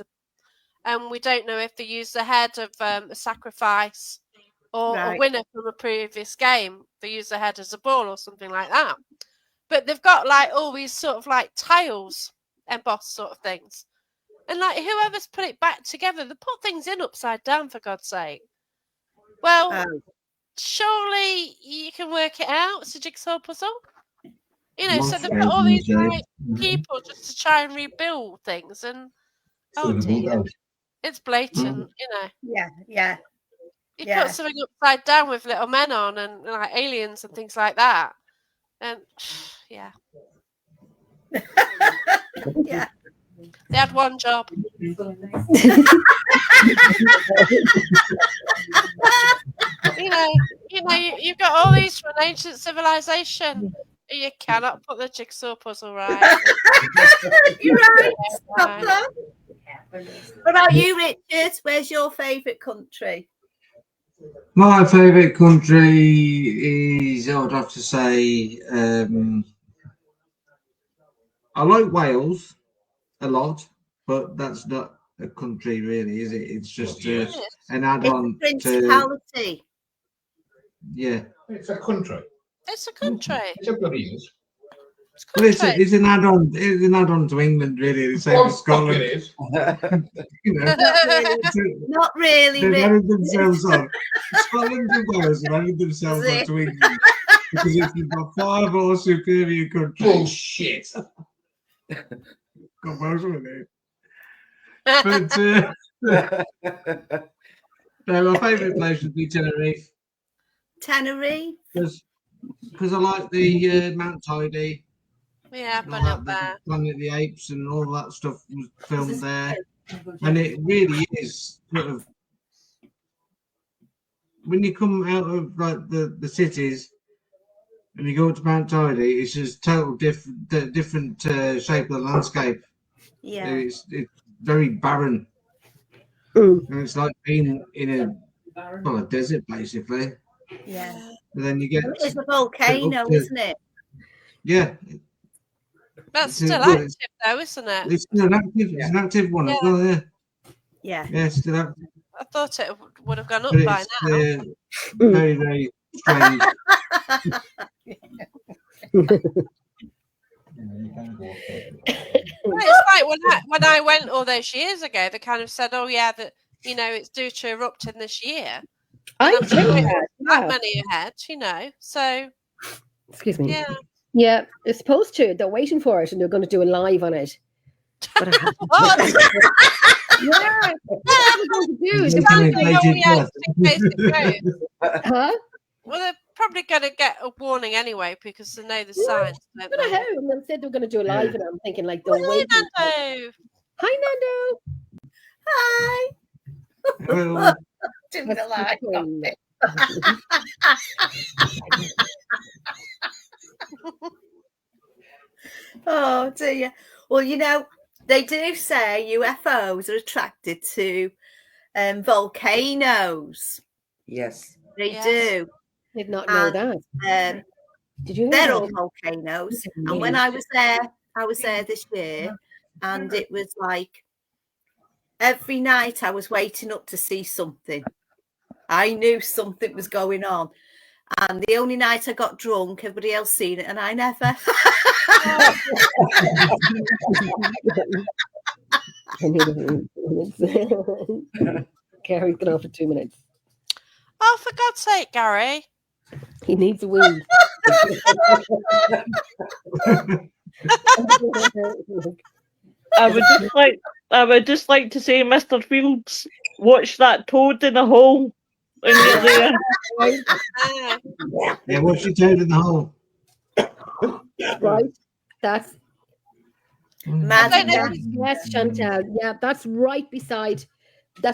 and we don't know if they use the head of a sacrifice or a winner from a previous game. They use the head as a ball or something like that. But they've got all these sort of tiles embossed sort of things, and whoever's put it back together, they put things in upside down, for God's sake. Well, surely you can work it out. It's a jigsaw puzzle. So they've got all these people just to try and rebuild things, and dear, it's blatant, Yeah. You put something upside down with little men on and aliens and things like that, and yeah. They had one job. You've got all these from an ancient civilization. You cannot put the jigsaw puzzle right. You're right. What about you, Richard? Where's your favourite country? My favourite country is, I would have to say, I like Wales a lot, but that's not a country really, is it? It's just an add-on to principality. Yeah. It's a country. It's a country. It's a bloody is. Well, it's an add-on. It's an add-on to England, really. The same as Scotland. It is. Not really. They've added themselves on. Scotland and Wales have added themselves on to England because it's got far more superior countries. Bullshit. Got most of it. But my favourite place would be Tenerife. Tenerife? Because I like the Mount Tidy. Yeah, I've been up there. Planet of the Apes and all that stuff was filmed there. And it really is sort of, when you come out of the cities and you go to Mount Tidy, it's just total different shape of the landscape. Yeah. It's very barren. And it's like being in a desert, basically. Yeah. And then you get... It's a volcano, isn't it? Yeah. That's still active, though, isn't it? It's still active. It's an active one as well, yeah. Yeah. Yeah, it's still active. I thought it would have gone up But by now. Very, very strange. It's like when I went all those years ago, they kind of said, "Oh yeah, that it's due to erupt in this year." I And I'm think sure it that. wasn't that Yeah. many ahead, So Excuse me. yeah. Yeah, it's supposed to. They're waiting for it, and they're going to do a live on it. But I haven't. What? Yeah, that's what they're going to do. They Sounds can like, make oh it yeah, worth. just in case it goes. Huh? Well, they're probably going to get a warning anyway because they know the signs, don't But I they? have. And they said they were going to do a live, and I'm thinking like they're Well, waiting. Nando. Hi, Nando. Hi. Well, Didn't That's like fine. Oh dear. Well, they do say UFOs are attracted to volcanoes. Yes. They Yes. do. Did not know And, that. Did you hear They're that? all volcanoes. And when I was there this year, and it was like every night I was waiting up to see something. I knew something was going on. And the only night I got drunk, everybody else seen it, and I never. Gary's going off for 2 minutes. Oh, for God's sake, Gary. He needs a wee. I would just like to say, Mr. Fields, watch that toad in the hole. When you're there. yeah, what's your toad in the hole? Right. That's Madagascar. yes, Chantal. Yeah, that's right beside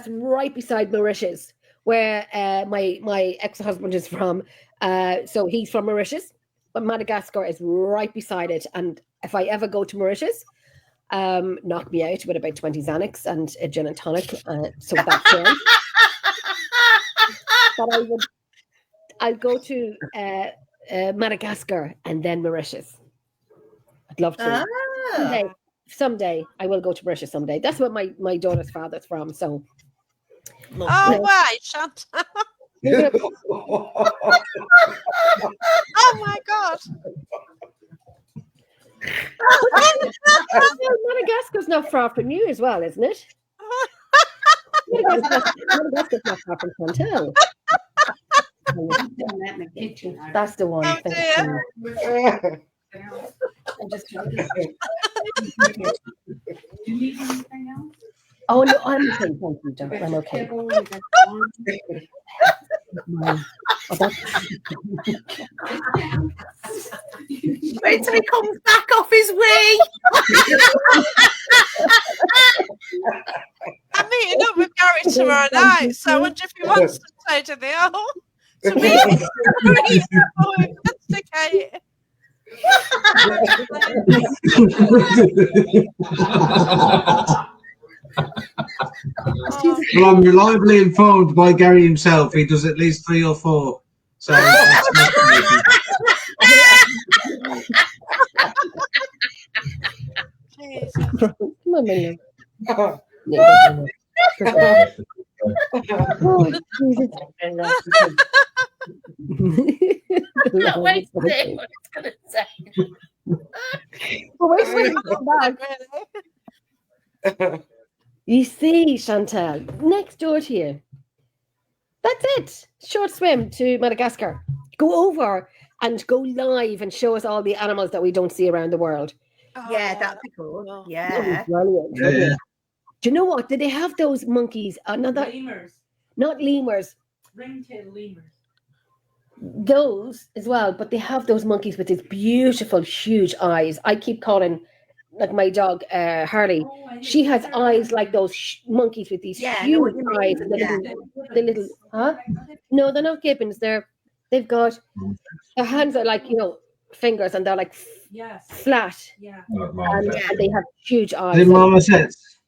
Mauritius, where my ex-husband is from. So he's from Mauritius, but Madagascar is right beside it. And if I ever go to Mauritius, knock me out with about 20 Xanax and a gin and tonic. So that's it. But I'd go to Madagascar and then Mauritius. I'd love to. Someday I will go to Mauritius someday. That's what my daughter's father's from. So Oh, why, Chantal? Oh my God. Madagascar's not far from you as well, isn't it? Madagascar's not far from Chantal. That's the one. Oh, dear. Oh no, I'm okay. Thank you, Doc. I'm okay. Wait till he comes back off his wee. I'm meeting up with Gary tomorrow night, so I wonder if he wants to say to the hole to investigate. Well, I'm reliably informed by Gary himself. He does at least 3 or 4. So that's fascinating. Jesus. Come on, Minion. Oh, Jesus. Can't wait to see what it's going to say. Wait for it to come back. You see, Chantal, next door to you. That's it. Short swim to Madagascar. Go over and go live and show us all the animals that we don't see around the world. Oh, Yeah, that'd be cool. That would Yeah. be brilliant. Yeah. Do you know what? Did they have those monkeys? Lemurs. Not lemurs. Ringtail lemurs. Those as well, but they have those monkeys with these beautiful, huge eyes. I keep calling, like my dog, Harley. She has eyes like those monkeys with these Yeah, I know what huge you mean. eyes. And the little, huh? No, they're not gibbons. They've got their hands are like fingers, and they're like Yes. flat, Yeah. and they have huge eyes. Is it marmosets?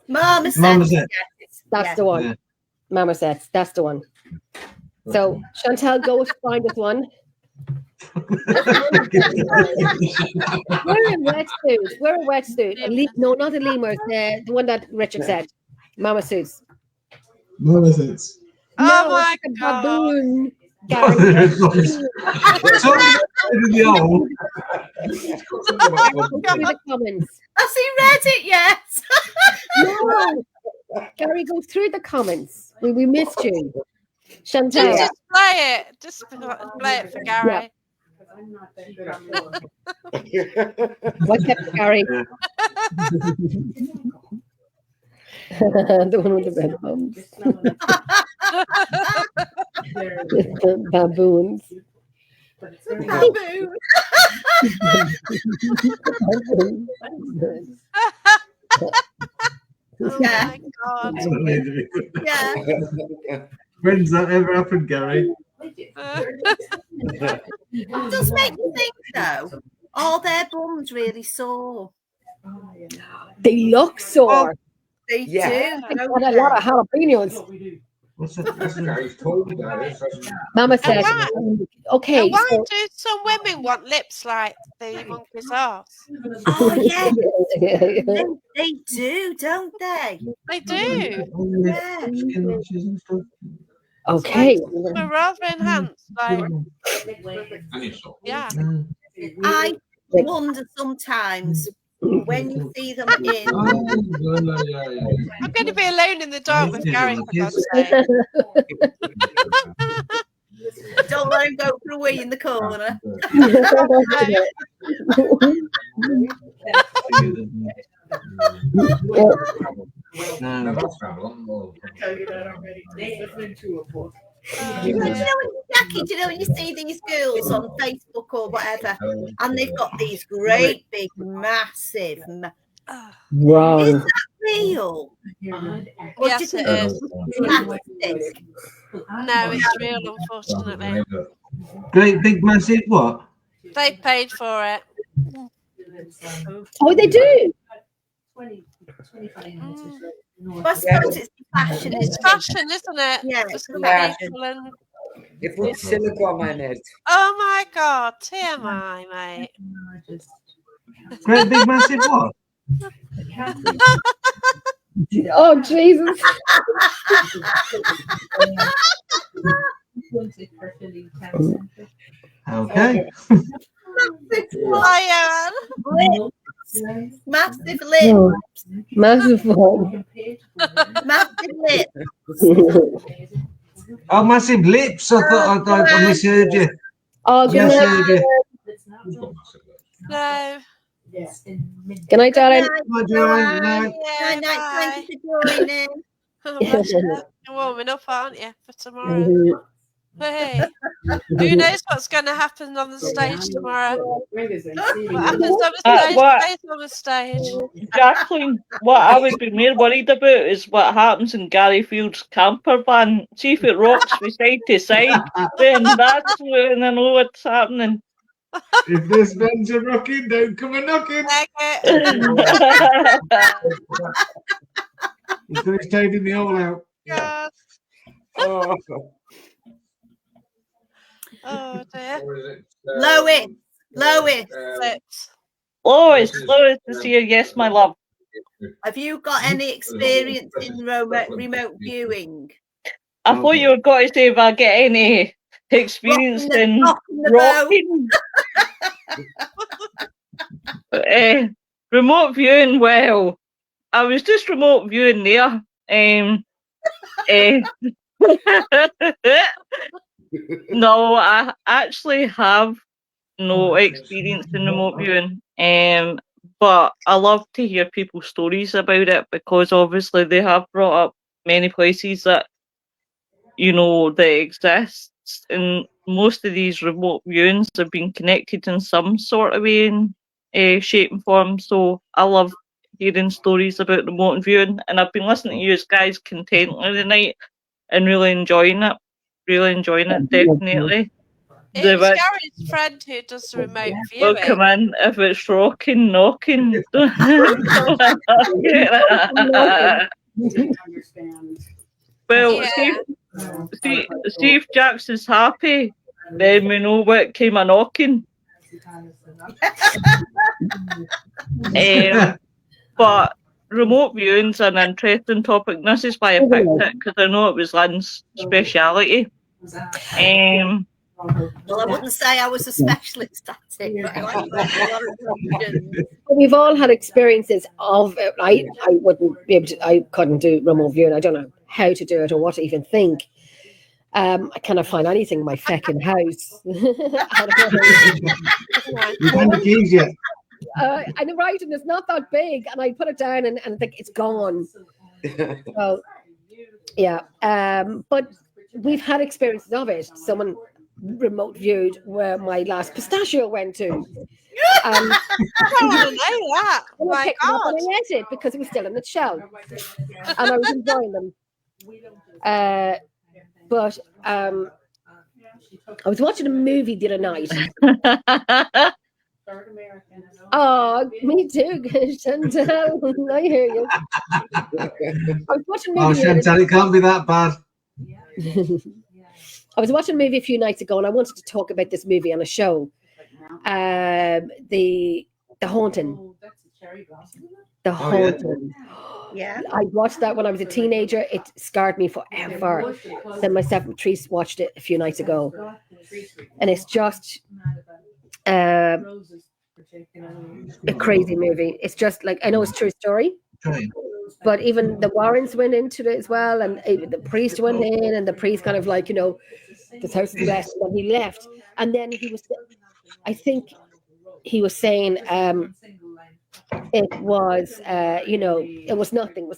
Marmosets. Marmoset. Yes. That's the one. Yeah. Marmosets. That's the one. So Chantal, go find us one. Wear a wetsuit. Wear a wetsuit. No, not a lemur. The one that Richard said. Mama suits. Marmosets. Oh my a God. baboon. So, in the hole. Through the comments. Has he read it yet? No. Gary, go through the comments. We missed you. Chantel. Just play it. Just play it for Gary. What's up, Gary? The one with the red bums. Baboons. Baboon. Oh Yeah. my God. Yeah. When's that ever happened, Gary? It does make you think, though. Are their bums really sore? They look sore. They Yeah. do. They got a lot of jalapenos. What's that? He's told about it. Mama said, okay. And why So, do some women want lips like the monkey's arse? Oh, yeah. They do, don't they? They do. Yeah. Skin rashes and stuff. okay. They're rather enhanced. Like, And it's all. yeah. I wonder sometimes when you see them in. I'm going to be alone in the dark with Gary, for God's sake. Don't let him go for a wee in the corner. Do you know, Jackie, do you know when you see these girls on Facebook or whatever, and they've got these great big, massive. Wow. Is that real? Or Yes, do you it think is. it's plastic? No, it's real, unfortunately. Great big massive what? They paid for it. Oh, they do. Well, I suppose it's fashion. It's fashion, isn't it? Yeah, Just it's for fashion. people and... They put silicone in it. Oh my God, TMI, mate. Great big massive what? Oh, Jesus. Okay. Hi, Lips. Massive lips. Oh, massive one. Massive lips. Oh, massive lips. I thought I misheard you. Oh, I good misheard night. you. No. Good night, darling. Good night. Night, night. Thank you for joining. Oh, bless you. You're warming up, aren't you, for tomorrow? Mhm. Hey, who knows what's going to happen on the stage tomorrow? What happens on the stage What? stays on the stage. Jacqueline, what I would be more worried about is what happens in Gary Field's camper van. See if it rocks from side to side, then that's when I know what's happening. If this van's a rocking, don't come a knocking. He's got his toad in the hole out. God. Oh. Oh dear. Lois. Lois. Lips. Lois is here. Yes, my love. Have you got any experience in remote viewing? I thought you were going to say if I get any experience in Rocking the rocking. Remote viewing, well, I was just remote viewing there. No, I actually have no experience in remote viewing. But I love to hear people's stories about it because obviously they have brought up many places that that exists, and most of these remote viewings have been connected in some sort of way in shape and form. So I love hearing stories about remote viewing, and I've been listening to you guys contently tonight and really enjoying it. Definitely. It was Gary's friend who does the remote Well, viewing. come in if it's rocking, knocking. Well, Yeah. see if Jax is happy, then we know what came a knocking. But remote viewing's an interesting topic. This is why I picked it, because I know it was Lynn's speciality. Well, I wouldn't say I was a specialist at it, but I like a lot of questions. We've all had experiences of it. I wouldn't be able to. I couldn't do remote viewing. I don't know how to do it or what to even think. I cannot find anything in my feckin' house. You find the keys yet? And right, and it's not that big, and I put it down, and I think it's gone. So, yeah, but we've had experiences of it. Someone remote viewed where my last pistachio went to. I don't want to know that. And I My picked them up God. and I ate it because it was still in the shell, and I was enjoying them. But I was watching a movie the other night. Oh, me too, Chantal. I hear you. I was watching a Oh, movie. Chantal, it can't be that bad. I was watching a movie a few nights ago, and I wanted to talk about this movie on a show. The Haunting. The Haunting. Yeah. I watched that when I was a teenager. It scarred me forever. Then myself and Patrice watched it a few nights ago, and it's just a crazy movie. It's just like, I know it's a true story, but even the Warrens went into it as well, and the priest went in, and the priest kind of like, this house is blessed, and he left, and then I think he was saying it was it was nothing.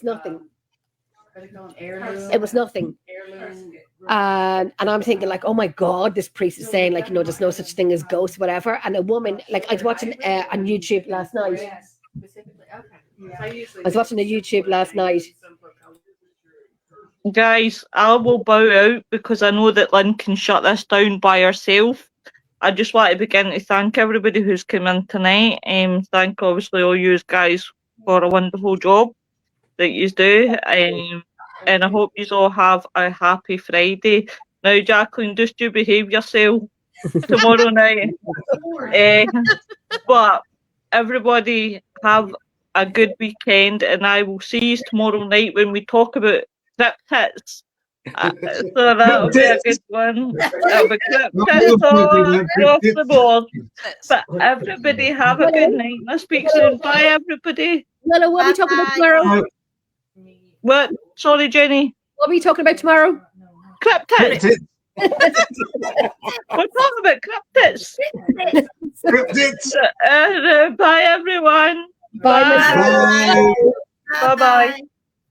And I'm thinking like, oh my God, this priest is saying like, there's no such thing as ghosts, whatever. And a woman, like, I was watching on YouTube last night. Guys, I will bow out because I know that Lynn can shut this down by herself. I just want to begin to thank everybody who's come in tonight. Thank obviously all you guys for a wonderful job that you do. And I hope you all have a happy Friday. Now, Jacqueline, just you behave yourself tomorrow night. But everybody have a good weekend, and I will see you tomorrow night when we talk about cryptids. So that'll be a good one. That'll be cryptids all across the board. But everybody have a good night. I'll speak soon. Bye, everybody. Lila, what are we talking about tomorrow? What? Sorry, Jenny. What are we talking about tomorrow? Cryptids. We're talking about cryptids. Bye, everyone. Bye. Bye.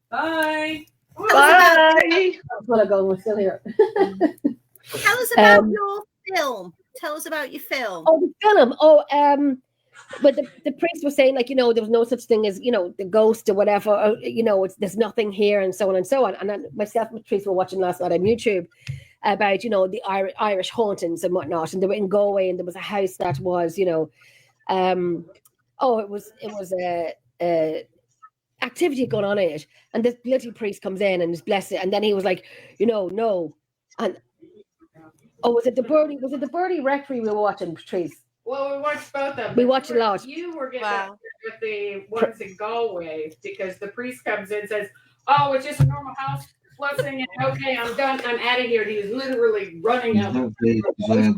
Bye. Bye. Well, we're still here. Tell us about your film. Tell us about your film. Oh, the film. But the priest was saying, like, there was no such thing as, the ghost or whatever, or, there's nothing here, and so on and so on. And then myself and Patrice were watching last night on YouTube about, the Irish hauntings and whatnot. And they were in Galway, and there was a house that was, it was a activity going on in it. And this bloody priest comes in and is blessed it. And then he was like, no. And, was it the Birdie Rectory we were watching, Patrice? Well, we watched both of them. We watched a lot. You were getting with the ones in Galway because the priest comes in and says, "Oh, it's just a normal house blessing, and okay, I'm done. I'm out of here." And he was literally running out.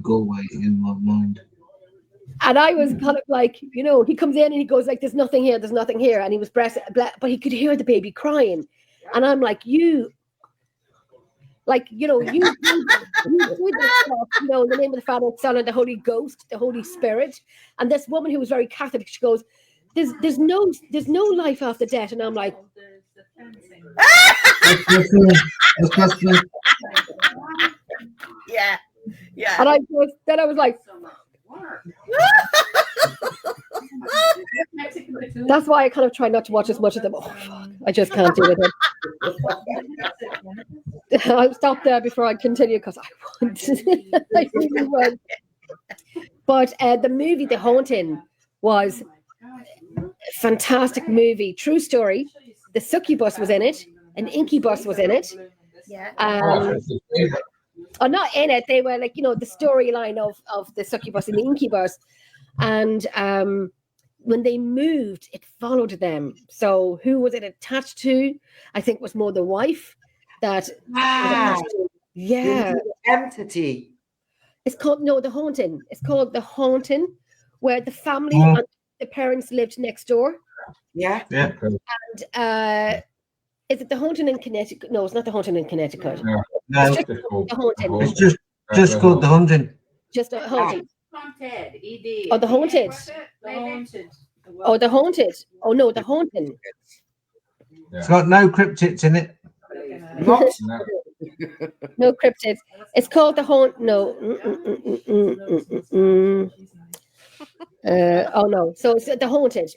Galway in my mind. And I was kind of like, he comes in and he goes like, "There's nothing here. There's nothing here," and he was but he could hear the baby crying, and I'm like, you do this stuff, in the name of the Father, Son, and the Holy Ghost, the Holy Spirit. And this woman who was very Catholic, she goes, "There's no life after death," and I'm like, yeah. And I was like, that's why I kind of try not to watch as much of them. Oh, fuck. I just can't do it. I'll stop there before I continue because I want. I really want. But the movie The Haunting was a fantastic movie, true story. The succubus was in it, an incubus was in it. Yeah. Not in it. They were like, the storyline of the succubus and the incubus. And when they moved, it followed them. So who was it attached to? I think it was more the wife that was attached to. Yeah. The entity. It's called The Haunting. It's called The Haunting, where the family Oh. and the parents lived next door. Yeah. Yeah. And is it The Haunting in Connecticut? No, it's not The Haunting in Connecticut. No, It's just The Haunting. it's just called The Hunting. Just The Haunting. Haunted. ED. Oh, The Haunted. The Haunted. Oh, The Haunted. Oh no, The Haunting. It's got no cryptids in it. Not. No cryptids. It's called The Haunt. No. Oh no. So it's The Haunted.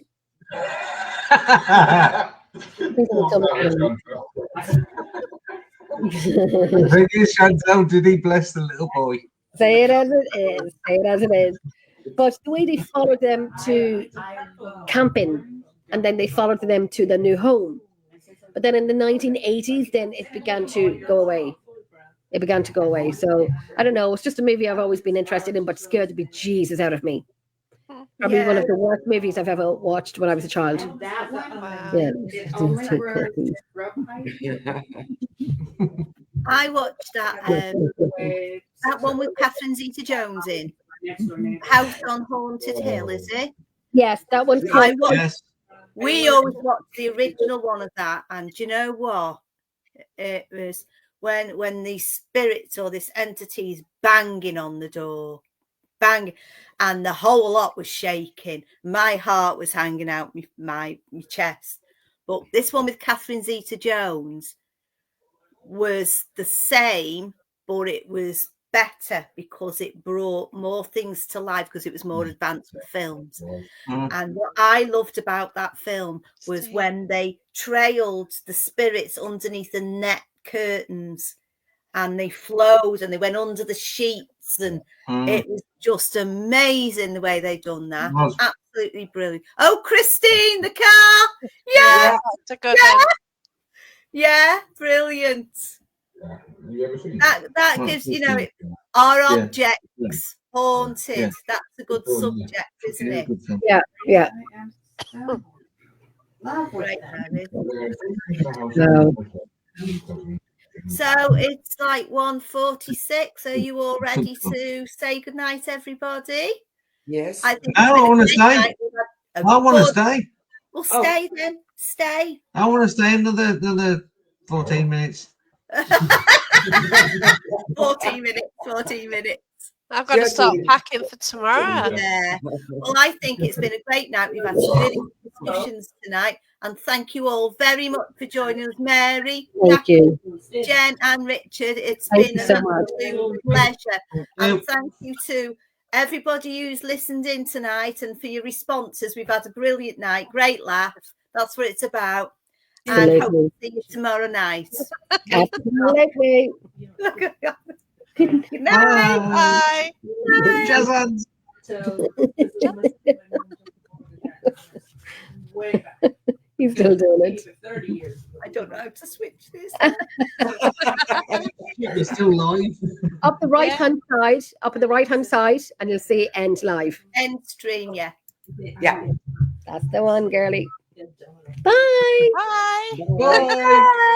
The thing is, Chantal, did he bless the little boy? Say it as it is. Say it as it is. But the way they followed them to camping, and then they followed them to the new home. But then in the 1980s, then it began to go away. It began to go away. So I don't know. It's just a movie I've always been interested in, but scared to be Jesus out of me. Probably one of the worst movies I've ever watched when I was a child. That one. Yeah. It only works with rope pipe. I watched that one with Catherine Zeta-Jones in. House on Haunted Hill, is it? Yes, that one's I called. watched, Yes. we always watched the original one of that, and do you know what? It was when these spirits or this entity is banging on the door, bang, and the whole lot was shaking. My heart was hanging out my chest. But this one with Catherine Zeta-Jones was the same, but it was better because it brought more things to life because it was more advanced with films. And what I loved about that film was when they trailed the spirits underneath the net curtains and they flowed and they went under the sheets, and it was just amazing the way they done that. Absolutely brilliant. Oh, Christine, the car. Yeah, It's a good one. yeah, brilliant. Have you ever seen That gives, our Yeah. objects haunted. Yeah. That's a good subject, isn't it? Good film. Yeah, yeah. Right, Mary. No. So it's like 1:46. Are you all ready to say goodnight, everybody? Yes. I think No, I want to it's been a great stay. night. We've had a I want to good- stay. Well, stay then. Stay. I want to stay another 14 minutes. 14 minutes. 14 minutes. I've got to start packing for tomorrow. Yeah. Well, I think it's been a great night. We've had some really good discussions tonight. And thank you all very much for joining us, Mary, Thank you. Jen and Richard. It's Thank been you so an much. absolute pleasure. And thank you to everybody who's listened in tonight and for your responses. We've had a brilliant night. Great laugh. That's what it's about. And hope to see you tomorrow night. Absolutely. Good night. Bye. Jazz hands. He's still doing it. 30 years. I don't know how to switch this. You're still live. Up the right hand side, up at the right hand side, and you'll see end live. End stream, yeah. Yeah. That's the one, girly. Bye. Bye. Bye.